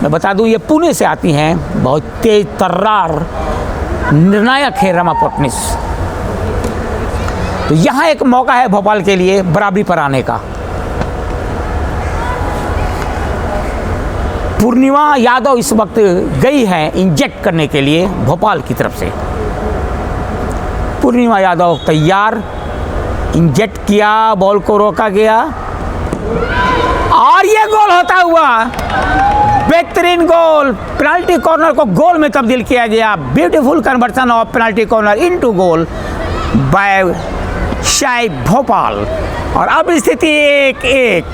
Speaker 2: मैं बता दूं ये पुणे से आती हैं, बहुत तेज तर्रार निर्णायक है रमा पोटनिस। तो यहाँ एक मौका है भोपाल के लिए बराबरी पर आने का। पूर्णिमा यादव इस वक्त गई है इंजेक्ट करने के लिए भोपाल की तरफ से। पूर्णिमा यादव तैयार, इंजेक्ट किया, बॉल को रोका गया और ये गोल होता हुआ, बेहतरीन गोल, पेनाल्टी कॉर्नर को गोल में तब्दील किया गया। Beautiful conversion of penalty corner into goal by शाई भोपाल। और अब स्थिति 1-1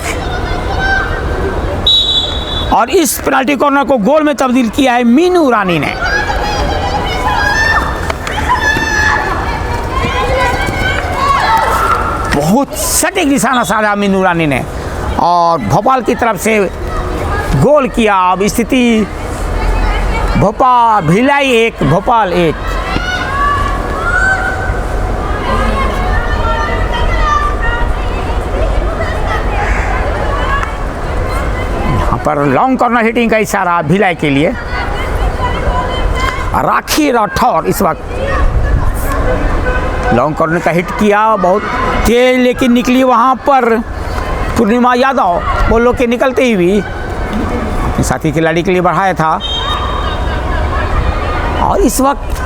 Speaker 2: और इस पेनाल्टी कॉर्नर को गोल में तब्दील किया है मीनू रानी ने। बहुत सटीक निशाना साधा मीनू रानी ने और भोपाल की तरफ से गोल किया। अब स्थिति भोपाल भिलाई 1 भोपाल 1। यहाँ पर लॉन्ग कॉर्नर हिटिंग का इशारा भिलाई के लिए। राखी राठौर इस वक्त लॉन्ग कॉर्नर का हिट किया, बहुत तेज लेकिन निकली वहाँ पर पूर्णिमा यादव, बॉलों के निकलते ही भी अपने साथी खिलाड़ी के लिए बढ़ाया था। और इस वक्त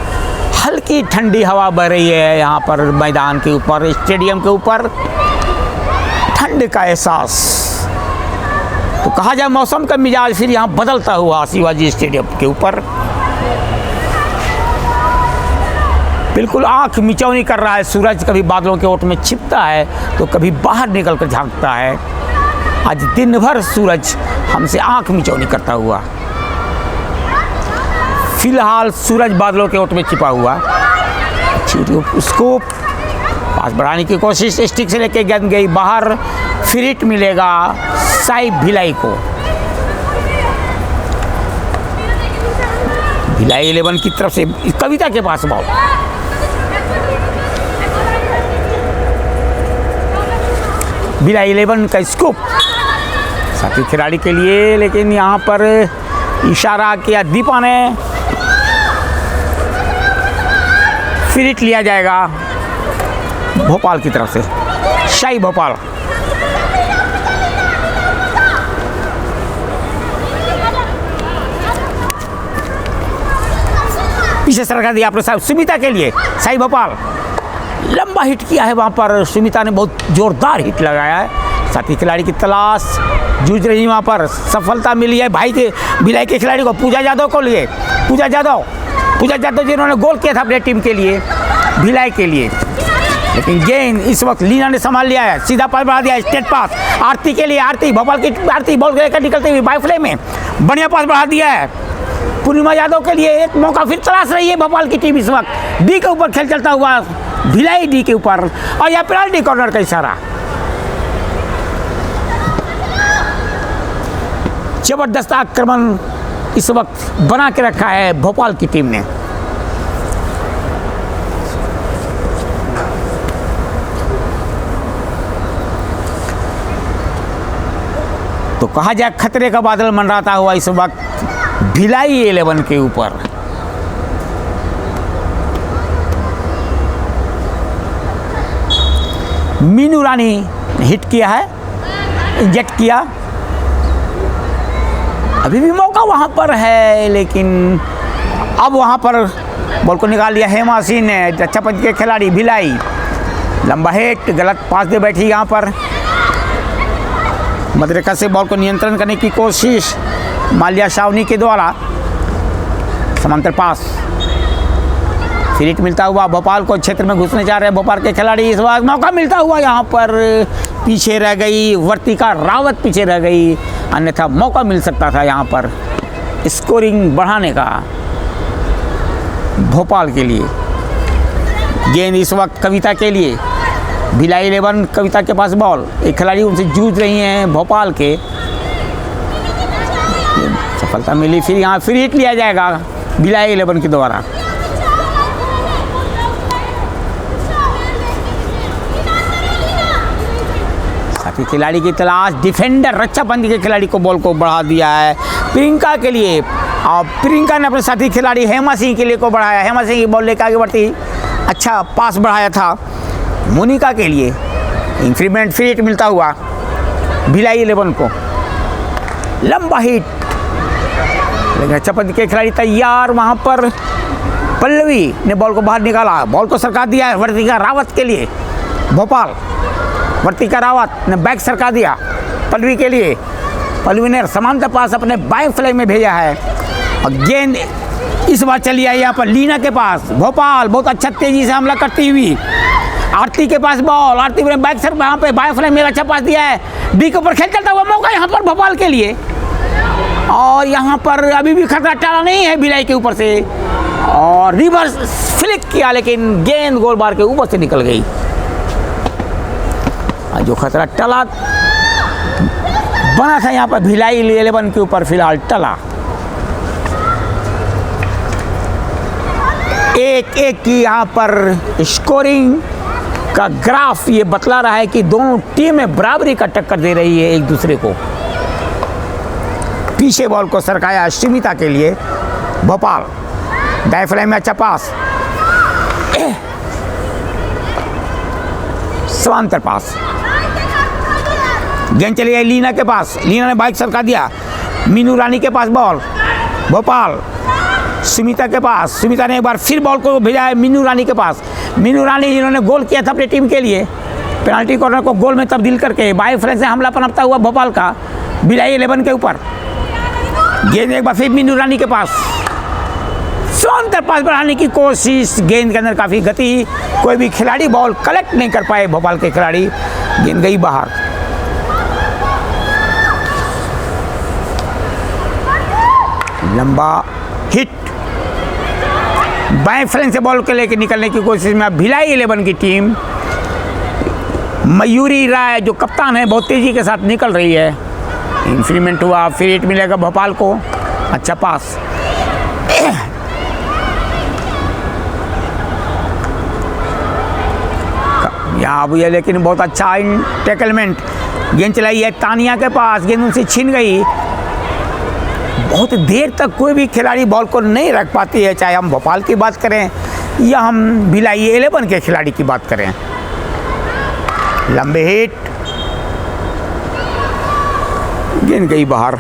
Speaker 2: हल्की ठंडी हवा बह रही है यहाँ पर मैदान के ऊपर, स्टेडियम के ऊपर ठंड का एहसास। तो कहा जाए मौसम का मिजाज फिर यहाँ बदलता हुआ शिवाजी स्टेडियम के ऊपर। बिल्कुल आंख मिचौनी कर रहा है सूरज, कभी बादलों के ओट में छिपता है तो कभी बाहर निकल कर झांकता है। आज दिन भर सूरज हमसे आंख मिचौनी करता हुआ। फिलहाल सूरज बादलों के ओट में छिपा हुआ। उसको पास बढ़ाने की कोशिश, स्टिक से लेके गेंद गई बाहर। फ्री हिट मिलेगा साई भिलाई को। भिलाई 11 की तरफ से कविता के पास बॉल, भिलाई 11 का स्कूप साथी खिलाड़ी के लिए, लेकिन यहाँ पर इशारा किया दीपा ने। फ्री हिट लिया जाएगा भोपाल की तरफ से, शाही भोपाल। पीछे सरका दिया आपने साहब सुमिता के लिए, शाही भोपाल लंबा हिट किया है वहाँ पर। सुमिता ने बहुत जोरदार हिट लगाया है। साथी खिलाड़ी की तलाश जूझ रही वहाँ पर, सफलता मिली है भाई के भिलाई के खिलाड़ी को, पूजा यादव को लिए। पूजा यादव जिन्होंने गोल किया था अपने टीम के लिए, भिलाई के लिए। लेकिन गेंद इस वक्त लीना ने संभाल लिया है, सीधा पास बढ़ा दिया, स्टेट पास आरती के लिए। आरती भोपाल की आरती बॉल लेकर निकलते हुए बाई फ्ले में बढ़िया पास बढ़ा दिया है पूर्णिमा यादव के लिए। एक मौका फिर तलाश रही है भोपाल की टीम इस वक्त। डी के ऊपर खेल चलता हुआ भिलाई डी के ऊपर, और यह पेनाल्टी कॉर्नर का इशारा। जबरदस्त आक्रमण इस वक्त बना के रखा है भोपाल की टीम ने। तो कहा जाए खतरे का बादल मंडराता हुआ इस वक्त भिलाई 11 के ऊपर। मीनू रानी ने हिट किया है, इंजेक्ट किया। अभी भी मौका वहाँ पर है, लेकिन अब वहाँ पर बॉल को निकाल लिया हेमा सिंह ने, अच्छा पंच के खिलाड़ी भिलाई। लंबा हिट, गलत पास दे बैठी यहाँ पर। मध्यरेखा से बॉल को नियंत्रण करने की कोशिश माल्या शावनी के द्वारा। समांतर पास, फ्री हिट मिलता हुआ भोपाल को, क्षेत्र में घुसने जा रहे हैं भोपाल के खिलाड़ी। इस बार मौका मिलता हुआ यहाँ पर पीछे रह गई वर्तिका रावत, पीछे रह गई, अन्यथा मौका मिल सकता था यहाँ पर स्कोरिंग बढ़ाने का भोपाल के लिए। गेंद इस वक्त कविता के लिए, भिलाई 11 कविता के पास बॉल, एक खिलाड़ी उनसे जूझ रही हैं भोपाल के, सफलता मिली। फिर यहाँ फ्री हिट लिया जाएगा भिलाई 11 के द्वारा। साथी खिलाड़ी की तलाश, डिफेंडर रक्षाबंदी के खिलाड़ी को बॉल को बढ़ा दिया है प्रियंका के लिए, और प्रियंका ने अपने साथी खिलाड़ी हेमा सिंह के लिए को बढ़ाया। हेमा सिंह की बॉल लेकर आगे बढ़ती, अच्छा पास बढ़ाया था मोनिका के लिए। इंक्रीमेंट फ्री हिट मिलता हुआ भिलाई 11 को, लंबा हिट, लेकिन रक्षाबंदी के खिलाड़ी तैयार। वहाँ पर पल्लवी ने बॉल को बाहर निकाला, बॉल को सरका दिया है वर्तिका रावत के लिए भोपाल। वर्तिका रावत ने बैक सरका दिया पल्लवी के लिए, पल्लवी ने समांतर पास अपने बाएं फ्लैग में भेजा है, और गेंद इस बार चली आई यहाँ पर लीना के पास। भोपाल बहुत अच्छा तेजी से हमला करती हुई, आरती के पास बॉल, आरती ने बैक सर यहाँ पे बाएं फ्लैग में अच्छा पास दिया है, डी के ऊपर खेल चलता हुआ मौका यहाँ पर भोपाल के लिए, और यहाँ पर अभी भी खतरा टाला नहीं है भिलाई के ऊपर से, और रिवर्स फ्लिक किया लेकिन गेंद गोल बार के ऊपर से निकल गई। जो खतरा टला बना था यहाँ पर भिलाई 11 के ऊपर फिलहाल टला। 1-1 की यहाँ पर स्कोरिंग का ग्राफ ये बतला रहा है कि दोनों टीमें बराबरी का टक्कर दे रही है एक दूसरे को। पीछे बॉल को सरकाया सुमिता के लिए भोपाल, डायफ्राम में अच्छा पास, समांतर पास, गेंद चली गई लीना के पास, लीना ने बाइक सरका दिया, मीनू रानी के पास बॉल, भोपाल सुमिता के पास, सुमिता ने एक बार फिर बॉल को भेजा है मीनू रानी के पास। मीनू रानी जिन्होंने गोल किया था अपनी टीम के लिए, पेनाल्टी कॉर्नर को गोल में तब्दील करके बाई फ्लैग से हमला पनपता हुआ भोपाल का भिलाई 11 के ऊपर। गेंद एक बार फिर मीनू रानी के पास, समांतर पास बढ़ाने की कोशिश, गेंद के अंदर काफ़ी गति, कोई भी खिलाड़ी बॉल कलेक्ट नहीं कर पाए भोपाल के खिलाड़ी, गेंद गई बाहर। लंबा हिट, बाएं फ्लैंग से बॉल को लेकर निकलने की कोशिश में अब भिलाई 11 की टीम, मयूरी राय जो कप्तान है बहुत तेजी के साथ निकल रही है। इंक्रीमेंट हुआ, फ्री हिट मिलेगा भोपाल को, अच्छा पास, यहाँ भी है लेकिन बहुत अच्छा इन टैकलमेंट, गेंद चलाई है तानिया के पास, गेंद उनसे छिन गई। बहुत देर तक कोई भी खिलाड़ी बॉल को नहीं रख पाती है, चाहे हम भोपाल की बात करें या हम भिलाई 11 के खिलाड़ी की बात करें। लंबे हिट, गेंद गई बाहर।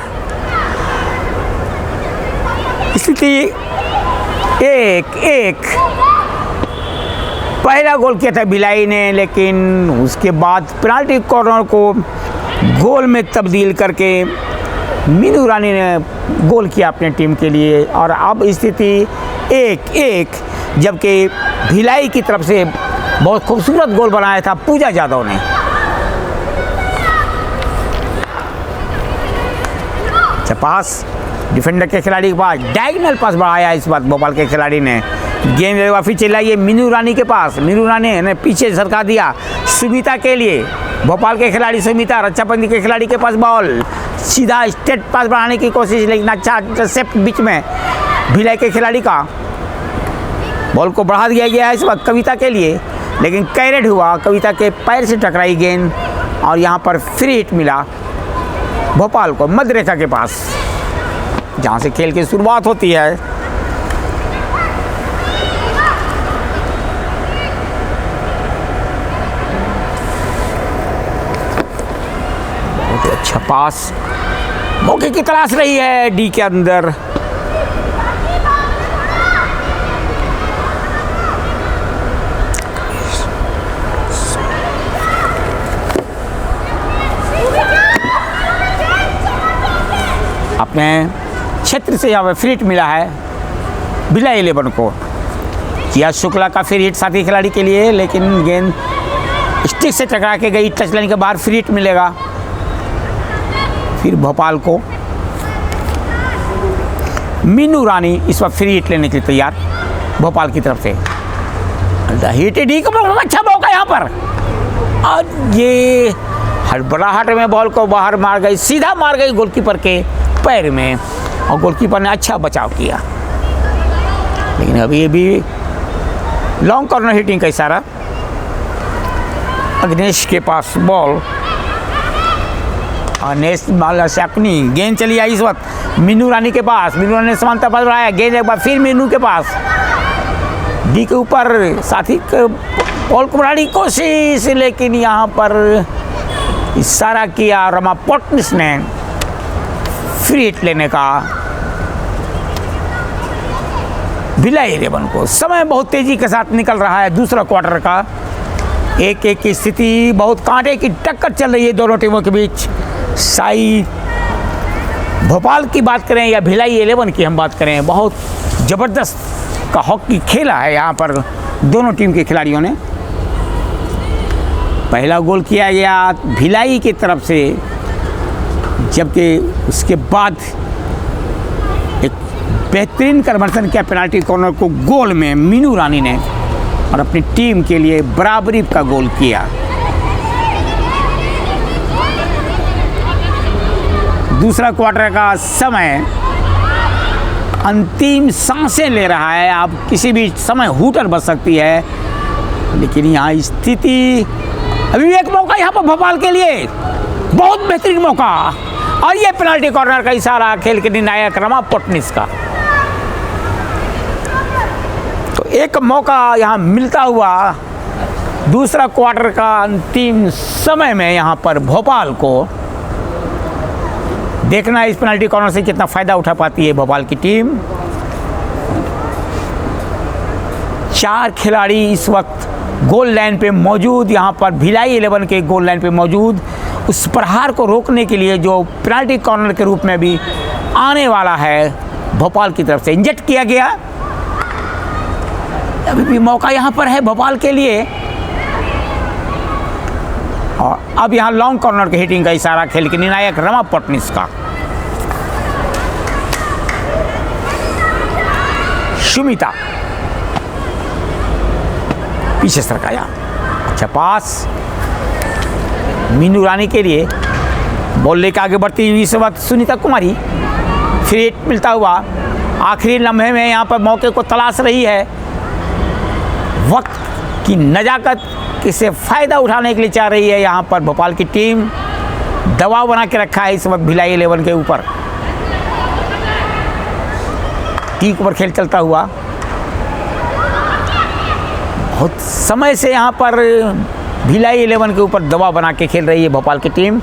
Speaker 2: स्थिति 1-1। पहला गोल किया था भिलाई ने, लेकिन उसके बाद पेनाल्टी कॉर्नर को गोल में तब्दील करके मीनू रानी ने गोल किया अपने टीम के लिए, और अब स्थिति 1-1, जबकि भिलाई की तरफ से बहुत खूबसूरत गोल बनाया था पूजा यादव ने। अच्छा पास, डिफेंडर के खिलाड़ी के पास डायगोनल पास बढ़ाया इस बार भोपाल के खिलाड़ी ने। गेंद वापस चलाई मीनू रानी के पास, मीनू रानी ने पीछे सरका दिया सुमिता के लिए, भोपाल के खिलाड़ी सुमिता, रक्षाबंदी के खिलाड़ी के पास बॉल, सीधा स्ट्रेट पास बढ़ाने की कोशिश, लेकिन अच्छा इंटरसेप्ट बीच में भिलाई के खिलाड़ी का, बॉल को बढ़ा दिया गया इस वक्त कविता के लिए, लेकिन कैरेट हुआ, कविता के पैर से टकराई गेंद, और यहाँ पर फ्री हिट मिला भोपाल को मध्य रेखा के पास, जहाँ से खेल की शुरुआत होती है। बहुत अच्छा पास, मौके की तलाश रही है डी के अंदर। अपने क्षेत्र से यहाँ पर फ्री हिट मिला है भिलाई 11 को। यश शुक्ला का फ्री हिट साथी खिलाड़ी के लिए, लेकिन गेंद स्टिक से टकरा के गई, टच लाइन के बाहर फ्री हिट मिलेगा। फिर भोपाल को मीनू रानी इस वक्त फ्री हिट लेने के लिए तैयार भोपाल की तरफ से। हिट अच्छा मौका यहाँ पर, और ये हड़बड़ाहट में बॉल को बाहर मार गई, सीधा मार गई गोलकीपर के पैर में, और गोलकीपर ने अच्छा बचाव किया। लेकिन अभी ये भी लॉन्ग कॉर्नर हिटिंग का इशारा। अग्नेश के पास बॉल, अग्नेश अपनी गेंद चली आई इस वक्त मीनू रानी के पास। मीनू रानी ने समानता पर बढ़ाया, गेंद एक बार फिर मीनू के पास, डी के ऊपर साथी बॉल को बढ़ाने की कोशिश, लेकिन यहाँ पर इशारा किया रमा पोटनिस ने फ्री हिट लेने का भिलाई 11 को। समय बहुत तेजी के साथ निकल रहा है दूसरा क्वार्टर का। 1-1 की स्थिति, बहुत कांटे की टक्कर चल रही है दोनों टीमों के बीच। साई भोपाल की बात करें या भिलाई 11 की हम बात करें, बहुत ज़बरदस्त का हॉकी खेला है यहाँ पर दोनों टीम के खिलाड़ियों ने। पहला गोल किया गया भिलाई की तरफ से, जबकि उसके बाद एक बेहतरीन कन्वर्सन किया पेनाल्टी कॉर्नर को गोल में मीनू रानी ने, और अपनी टीम के लिए बराबरी का गोल किया। दूसरा क्वार्टर का समय अंतिम सांसें ले रहा है। अब किसी भी समय हूटर बच सकती है, लेकिन यहाँ स्थिति अभी भी एक मौका यहाँ पर भोपाल के लिए, बहुत बेहतरीन मौका, और ये पेनाल्टी कॉर्नर का इशारा खेल के निर्णायक रमा पोटनिस का। तो एक मौका यहाँ मिलता हुआ दूसरा क्वार्टर का अंतिम समय में यहाँ पर भोपाल को। देखना इस पेनाल्टी कॉर्नर से कितना फ़ायदा उठा पाती है भोपाल की टीम। 4 खिलाड़ी इस वक्त गोल लाइन पे मौजूद, यहाँ पर भिलाई 11 के गोल लाइन पे मौजूद, उस प्रहार को रोकने के लिए जो पेनाल्टी कॉर्नर के रूप में भी आने वाला है भोपाल की तरफ से। इंजेक्ट किया गया, अभी भी मौका यहाँ पर है भोपाल के लिए, और अब यहाँ लॉन्ग कॉर्नर के हिटिंग का इशारा खेल के निर्णायक रमा पोटनिस का। सुमिता पीछे सरकाया, अच्छा पास मीनू रानी के लिए, बॉल लेकर आगे बढ़ती हुई इस वक्त सुनीता कुमारी, फ्री हिट मिलता हुआ आखिरी लम्हे में यहाँ पर मौके को तलाश रही है। वक्त की नजाकत किसे फ़ायदा उठाने के लिए चाह रही है यहाँ पर भोपाल की टीम। दबाव बना के रखा है इस वक्त भिलाई 11 के ऊपर। ठीक ऊपर खेल चलता हुआ, बहुत समय से यहाँ पर भिलाई 11 के ऊपर दबाव बना के खेल रही है भोपाल की टीम,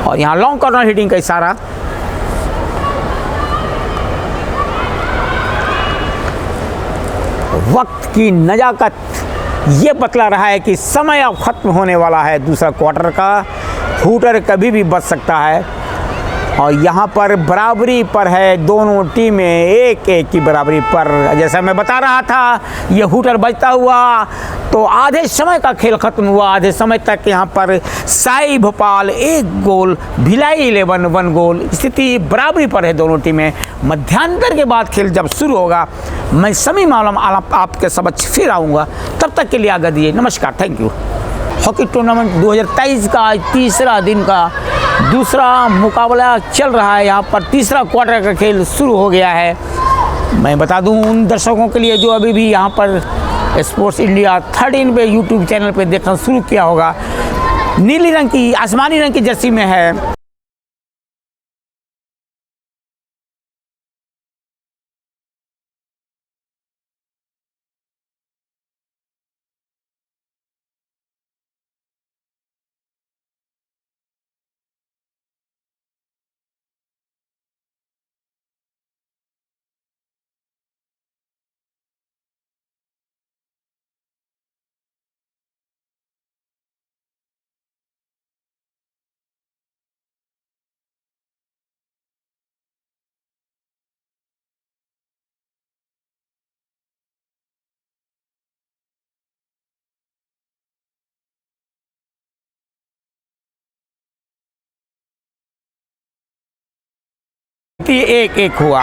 Speaker 2: और यहाँ लॉन्ग कॉर्नर हिटिंग का इशारा। वक्त की नजाकत ये बतला रहा है कि समय अब ख़त्म होने वाला है दूसरा क्वार्टर का। हूटर कभी भी बच सकता है, और यहाँ पर बराबरी पर है दोनों टीमें, 1-1 की बराबरी पर। जैसा मैं बता रहा था, ये हूटर बजता हुआ तो आधे समय का खेल खत्म हुआ। आधे समय तक यहाँ पर साई भोपाल 1 गोल, भिलाई 11 1 गोल, स्थिति बराबरी पर है दोनों टीमें। मध्यांतर के बाद खेल जब शुरू होगा, मैं समी मालूम आपके समक्ष फिर आऊँगा। तब तक के लिए आगे दिए, नमस्कार, थैंक यू। हॉकी टूर्नामेंट 2023 का तीसरा दिन का दूसरा मुकाबला चल रहा है। यहाँ पर तीसरा क्वार्टर का खेल शुरू हो गया है। मैं बता दूं उन दर्शकों के लिए जो अभी भी यहाँ पर स्पोर्ट्स इंडिया 13 पे यूट्यूब चैनल पे देखना शुरू किया होगा, नीली रंग की, आसमानी रंग की जर्सी में है 1-1 हुआ।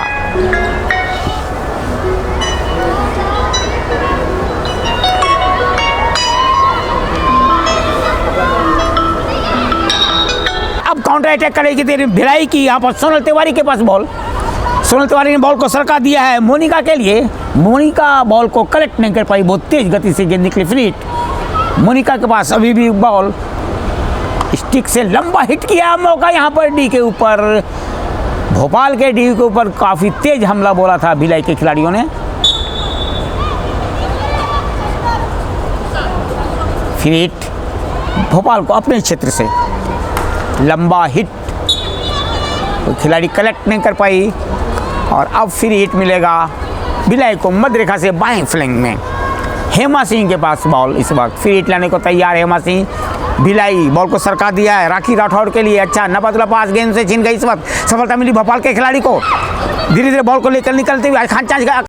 Speaker 2: अब काउंटर अटैक करेगी तेरी भिलाई की। यहाँ पर सोनल तिवारी के पास बॉल, सोनल तिवारी ने बॉल को सरका दिया है मोनिका के लिए। मोनिका बॉल को कलेक्ट नहीं कर पाई, बहुत तेज गति से गेंद निकली फ्री हिट। मोनिका के पास अभी भी बॉल, स्टिक से लंबा हिट किया, मौका यहाँ पर डी के ऊपर, भोपाल के डी के ऊपर काफ़ी तेज हमला बोला था भिलाई के खिलाड़ियों ने। फ्री हिट भोपाल को अपने क्षेत्र से लंबा हिट, तो खिलाड़ी कलेक्ट नहीं कर पाई और अब फ्री हिट मिलेगा भिलाई को मध्य रेखा से बाएं फ्लैंक में। हेमा सिंह के पास बॉल, इस वक्त फ्री हिट लाने को तैयार है हेमा सिंह। भिलाई बॉल को सरका दिया है राखी राठौड़ के लिए। अच्छा नबातुल्ला पास गेंद से छीन गई, इस वक्त सफलता मिली भोपाल के खिलाड़ी को। धीरे धीरे बॉल को लेकर निकलते हुए खान चांस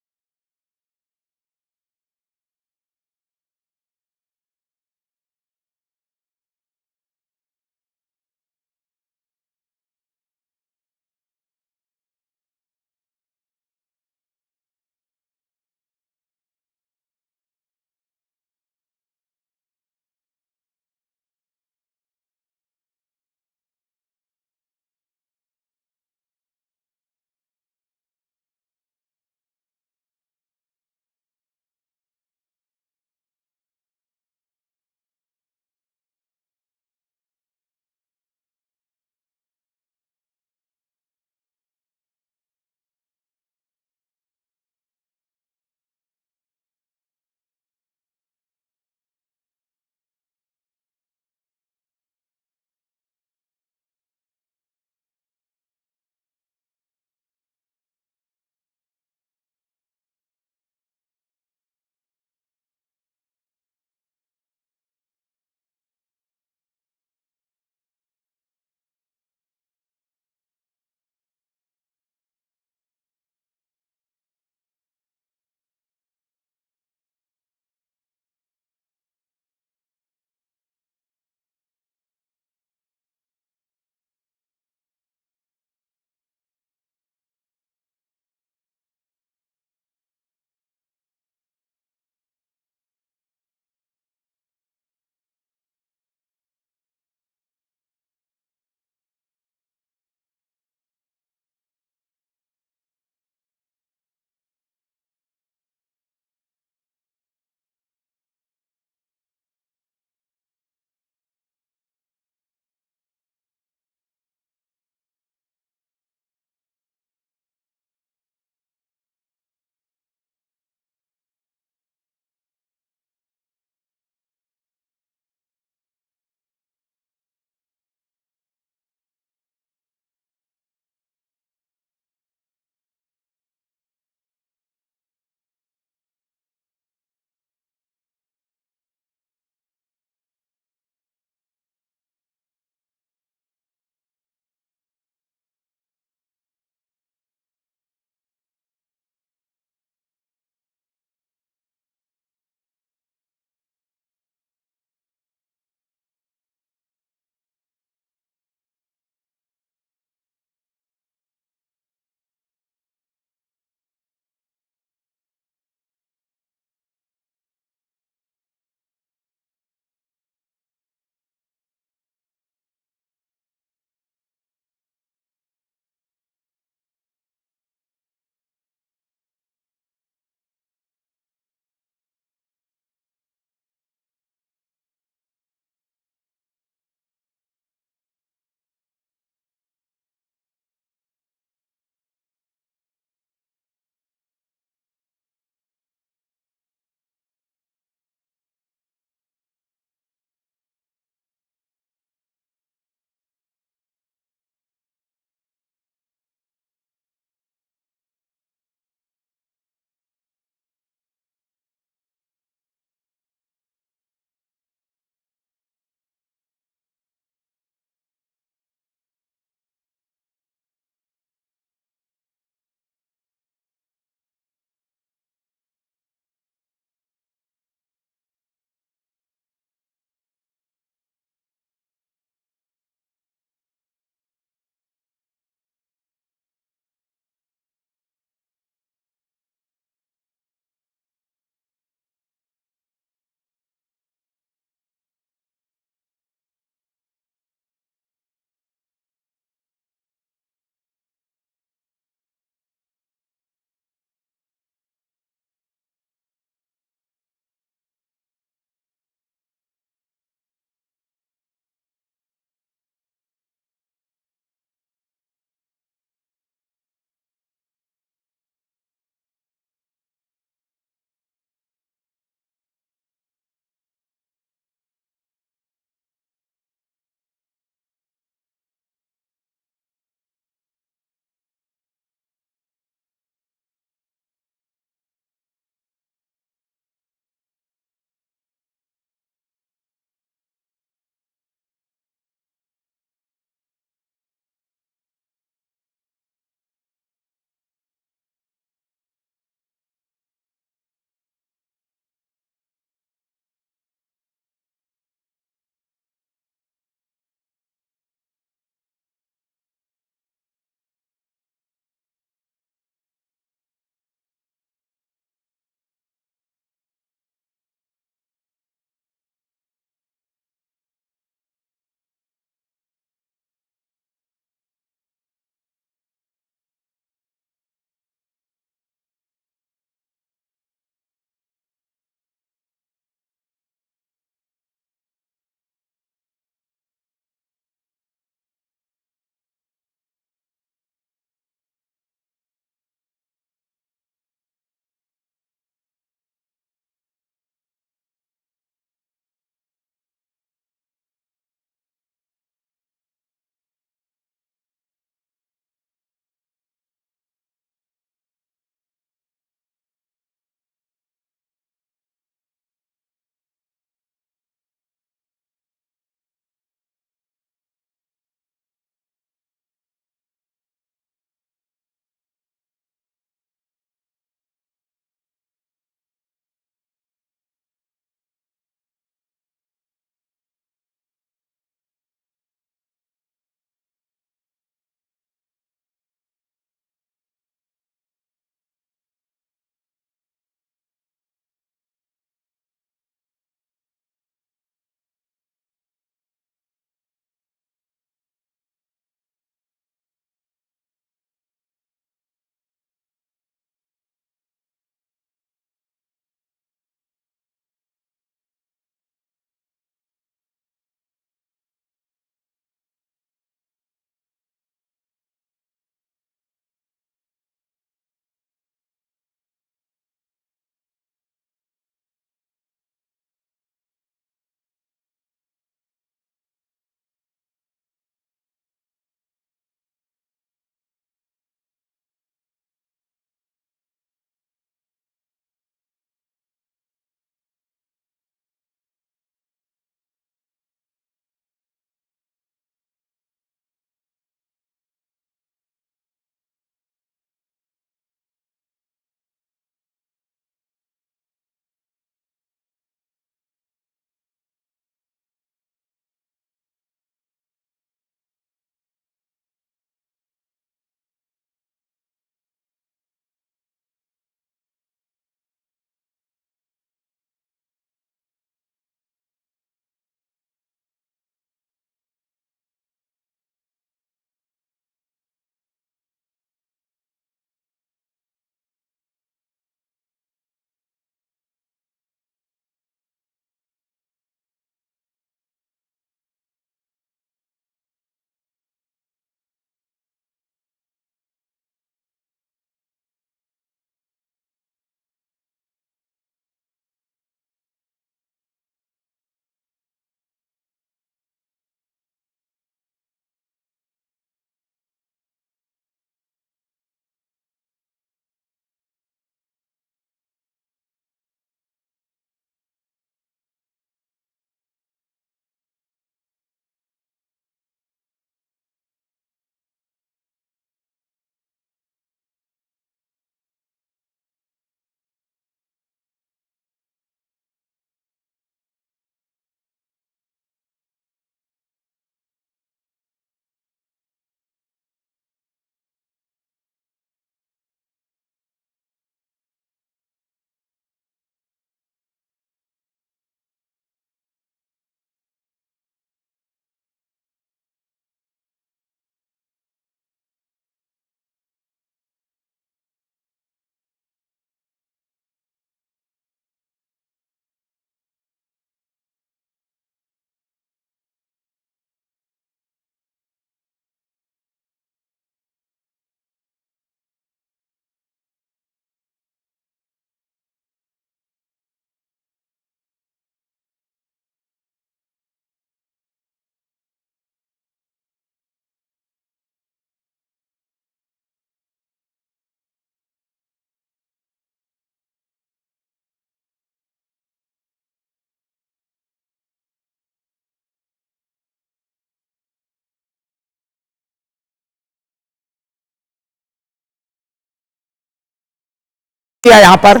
Speaker 2: किया यहाँ पर,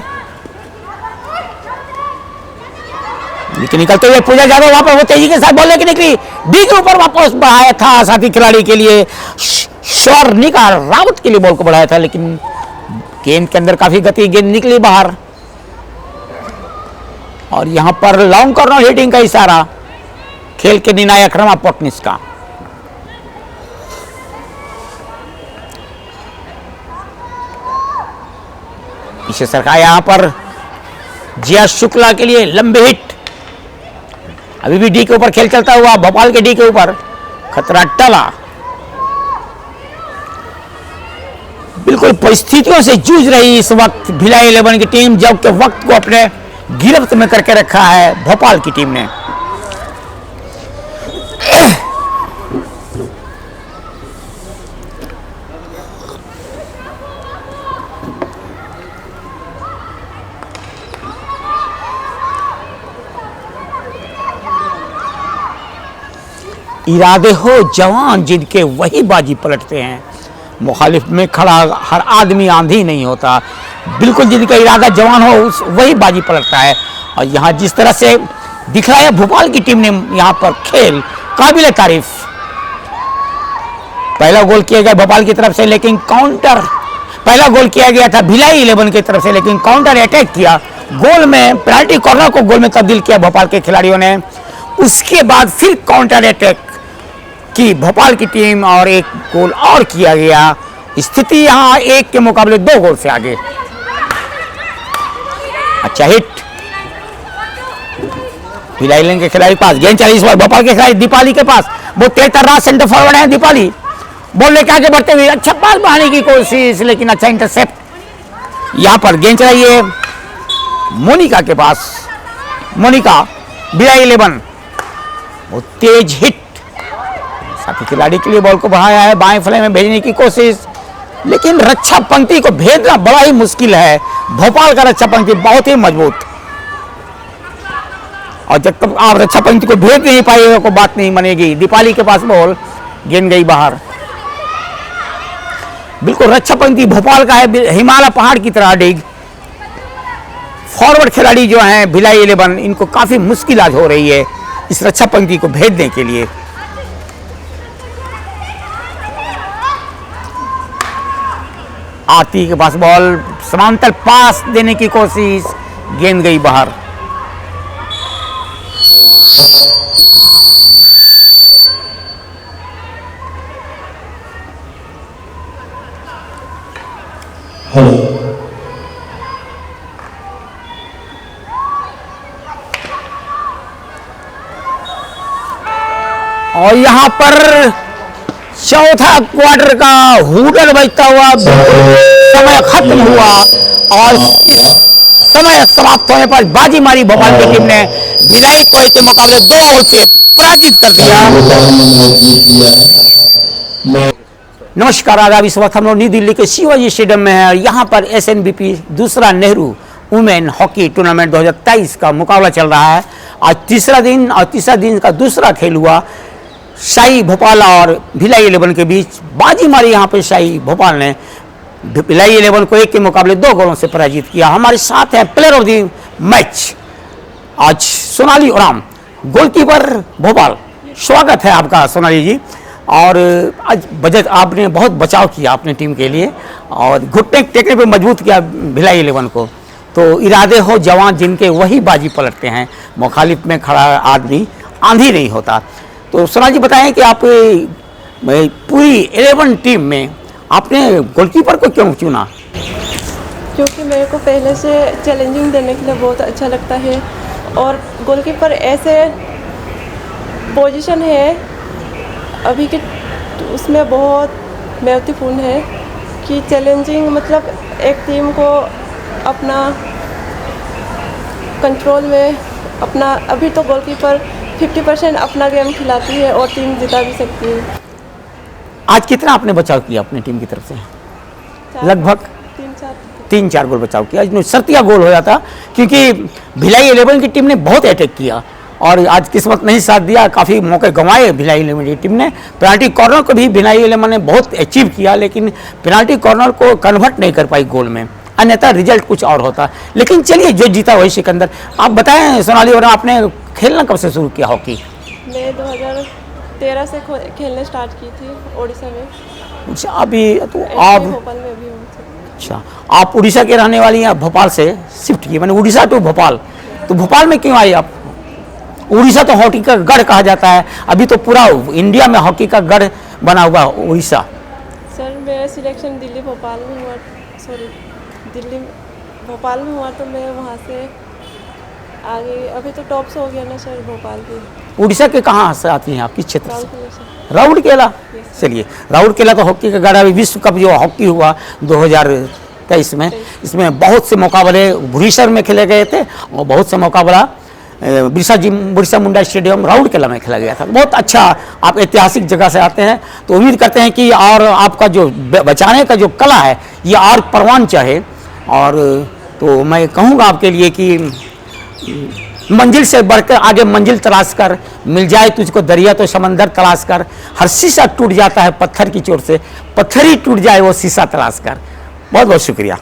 Speaker 2: लेकिन निकलते हुए पूजा जाधव वहां पर वो तेजी के साथ बॉल लेके निकली, डी के ऊपर वापस बढ़ाया था साथी खिलाड़ी के लिए, स्वर्णिका रावत के लिए बॉल को बढ़ाया था, लेकिन गेंद के अंदर काफी गति, गेंद निकली बाहर। और यहां पर लॉन्ग कॉर्नर हिटिंग का इशारा खेल के निर्णायक रमा पोटनिस का। पीछे सरका यहां पर जिया शुक्ला के लिए लंबे हिट, अभी भी डी के ऊपर खेल चलता हुआ, भोपाल के डी के ऊपर खतरा टला। बिल्कुल परिस्थितियों से जूझ रही इस वक्त भिलाई 11 की टीम, जबकि वक्त को अपने गिरफ्त में करके रखा है भोपाल की टीम ने। इरादे हो जवान जिनके वही बाजी पलटते हैं, मुखालिफ में खड़ा हर आदमी आंधी नहीं होता, बिल्कुल जिनका इरादा जवान हो उस वही बाजी पलटता है। और यहाँ जिस तरह से दिखलाया भोपाल की टीम ने यहाँ पर खेल काबिल तारीफ। पहला गोल किया गया भोपाल की तरफ से, लेकिन काउंटर, पहला गोल किया गया था भिलाई 11 की तरफ से, लेकिन काउंटर अटैक किया गोल में, पेनल्टी कॉर्नर को गोल में तब्दील किया भोपाल के खिलाड़ियों ने। उसके बाद फिर काउंटर अटैक की भोपाल की टीम और एक गोल और किया गया। स्थिति यहां एक के मुकाबले 2 गोल से आगे। अच्छा हिट भिलाई 11 के खिलाड़ी पास, गेंद चली इस बार भोपाल के खिलाड़ी दीपाली के पास, वो तेज तर्रार सेंटर फॉरवर्ड है दीपाली, बॉल लेके आगे बढ़ते हुए अच्छा पास बढ़ाने की कोशिश, लेकिन अच्छा इंटरसेप्ट। यहां पर गेंद चलाई है मोनिका के पास, मोनिका भिलाई 11, वो तेज हिट साथी खिलाड़ी के लिए बॉल को बढ़ाया है, बाएं फ्ले में भेजने की कोशिश, लेकिन रक्षा पंक्ति को भेजना बड़ा ही मुश्किल है। भोपाल का रक्षा पंक्ति बहुत ही मजबूत, और जब तक आप रक्षा पंक्ति को भेज नहीं पाएगा कोई बात नहीं बनेगी। दीपाली के पास बॉल, गेंद गई बाहर। बिल्कुल रक्षा पंक्ति भोपाल का है हिमालय पहाड़ की तरह डिग। फॉरवर्ड खिलाड़ी जो हैं भिलाई 11, इनको काफी मुश्किल आज हो रही है इस रक्षा पंक्ति को भेजने के लिए। आरती के पास बॉल, समांतर पास देने की कोशिश, गेंद गई बाहर। और यहां पर चौथा क्वार्टर का हुडल बजता हुआ समय खत्म हुआ और समय समाप्त होने पर बाजी मारी भोपाल की टीम ने, भिलाई को के मुकाबले 2 गोल से पराजित कर दिया। नमस्कार आदाब, इस वक्त हम लोग नई दिल्ली के शिवाजी स्टेडियम में है। यहाँ पर SNBP दूसरा नेहरू वुमेन हॉकी टूर्नामेंट 2023 का मुकाबला चल रहा है। आज तीसरा दिन और तीसरा दिन का दूसरा खेल हुआ। शाही भोपाल और भिलाई 11 के बीच बाजी मारी यहाँ पे शाही भोपाल ने, भिलाई 11 को 1 के मुकाबले 2 गोलों से पराजित किया। हमारे साथ हैं प्लेयर ऑफ द मैच आज सोनाली उराम, गोलकीपर भोपाल। स्वागत है आपका सोनाली जी। और आज बजट आपने बहुत बचाव किया अपनी टीम के लिए और घुटने टेकने पे मजबूत किया भिलाई 11 को। तो इरादे हो जवान जिनके वही बाजी पलटते हैं, मुखालिफ में खड़ा आदमी आंधी नहीं होता। तो सोनाली जी बताएं कि आप पूरी 11 टीम में आपने गोलकीपर को क्यों चुना?
Speaker 4: क्योंकि मेरे को पहले से चैलेंजिंग देने के लिए बहुत अच्छा लगता है और गोलकीपर ऐसे पोजीशन है अभी के उसमें बहुत महत्वपूर्ण है कि चैलेंजिंग, मतलब एक टीम को अपना कंट्रोल में अपना, अभी तो गोलकीपर 50% अपना गेम खिलाती है और टीम जिता भी सकती है।
Speaker 2: आज कितना आपने बचाव किया अपनी टीम की तरफ से? लगभग 3-4 गोल बचाव किया। शर्तिया गोल हो जाता क्योंकि भिलाई 11 की टीम ने बहुत अटैक किया और आज किस्मत नहीं साथ दिया, काफ़ी मौके गंवाए भिलाई 11 की टीम ने। पेनाल्टी कॉर्नर को भी भिलाई 11 ने बहुत अचीव किया, लेकिन पेनाल्टी कॉर्नर को कन्वर्ट नहीं कर पाई गोल में। अन्यथा रिजल्ट कुछ और होता। लेकिन चलिए, जो जीता वही सिकंदर। आप बताएं सोनाली, और आपने खेलना कब से शुरू किया हॉकी?
Speaker 4: मैं 2013 से खेलने स्टार्ट की थी उड़ीसा में।
Speaker 2: अच्छा, अभी तो
Speaker 4: ऐसे
Speaker 2: आप,
Speaker 4: भोपाल में अभी हूँ।
Speaker 2: अच्छा, आप उड़ीसा के रहने वाली हैं, भोपाल से शिफ्ट की, मैंने उड़ीसा टू भोपाल। तो भोपाल में क्यों आई आप? उड़ीसा तो हॉकी का गढ़ कहा जाता है, अभी तो पूरा इंडिया में हॉकी का गढ़ बना हुआ उड़ीसा।
Speaker 4: सर मेरा सिलेक्शन दिल्ली भोपाल में हुआ, सॉरी दिल्ली भोपाल में हुआ, तो मैं वहाँ से आगे अभी तो टॉप्स हो गया ना सर भोपाल की।
Speaker 2: उड़ीसा के कहाँ से आती हैं आप, किस क्षेत्र से?
Speaker 4: राउरकेला सर।
Speaker 2: राउरकेला। चलिए, राउरकेला तो हॉकी का गढ़। अभी विश्व कप जो हॉकी हुआ 2023 में, इसमें बहुत से मुकाबले भुवनेश्वर में खेले गए थे और बहुत से मुकाबला बिरसा मुंडा स्टेडियम राउरकेला में खेला गया था। बहुत अच्छा, आप ऐतिहासिक जगह से आते हैं, तो उम्मीद करते हैं कि और आपका जो बचाने का जो कला है ये और परवान चाहे। और तो मैं कहूँगा आपके लिए कि मंजिल से बढ़कर आगे मंजिल तलाश कर, मिल जाए तुझको दरिया तो समंदर तलाश कर, हर शीशा टूट जाता है पत्थर की चोट से, पत्थर ही टूट जाए वो शीशा तलाश कर। बहुत बहुत शुक्रिया।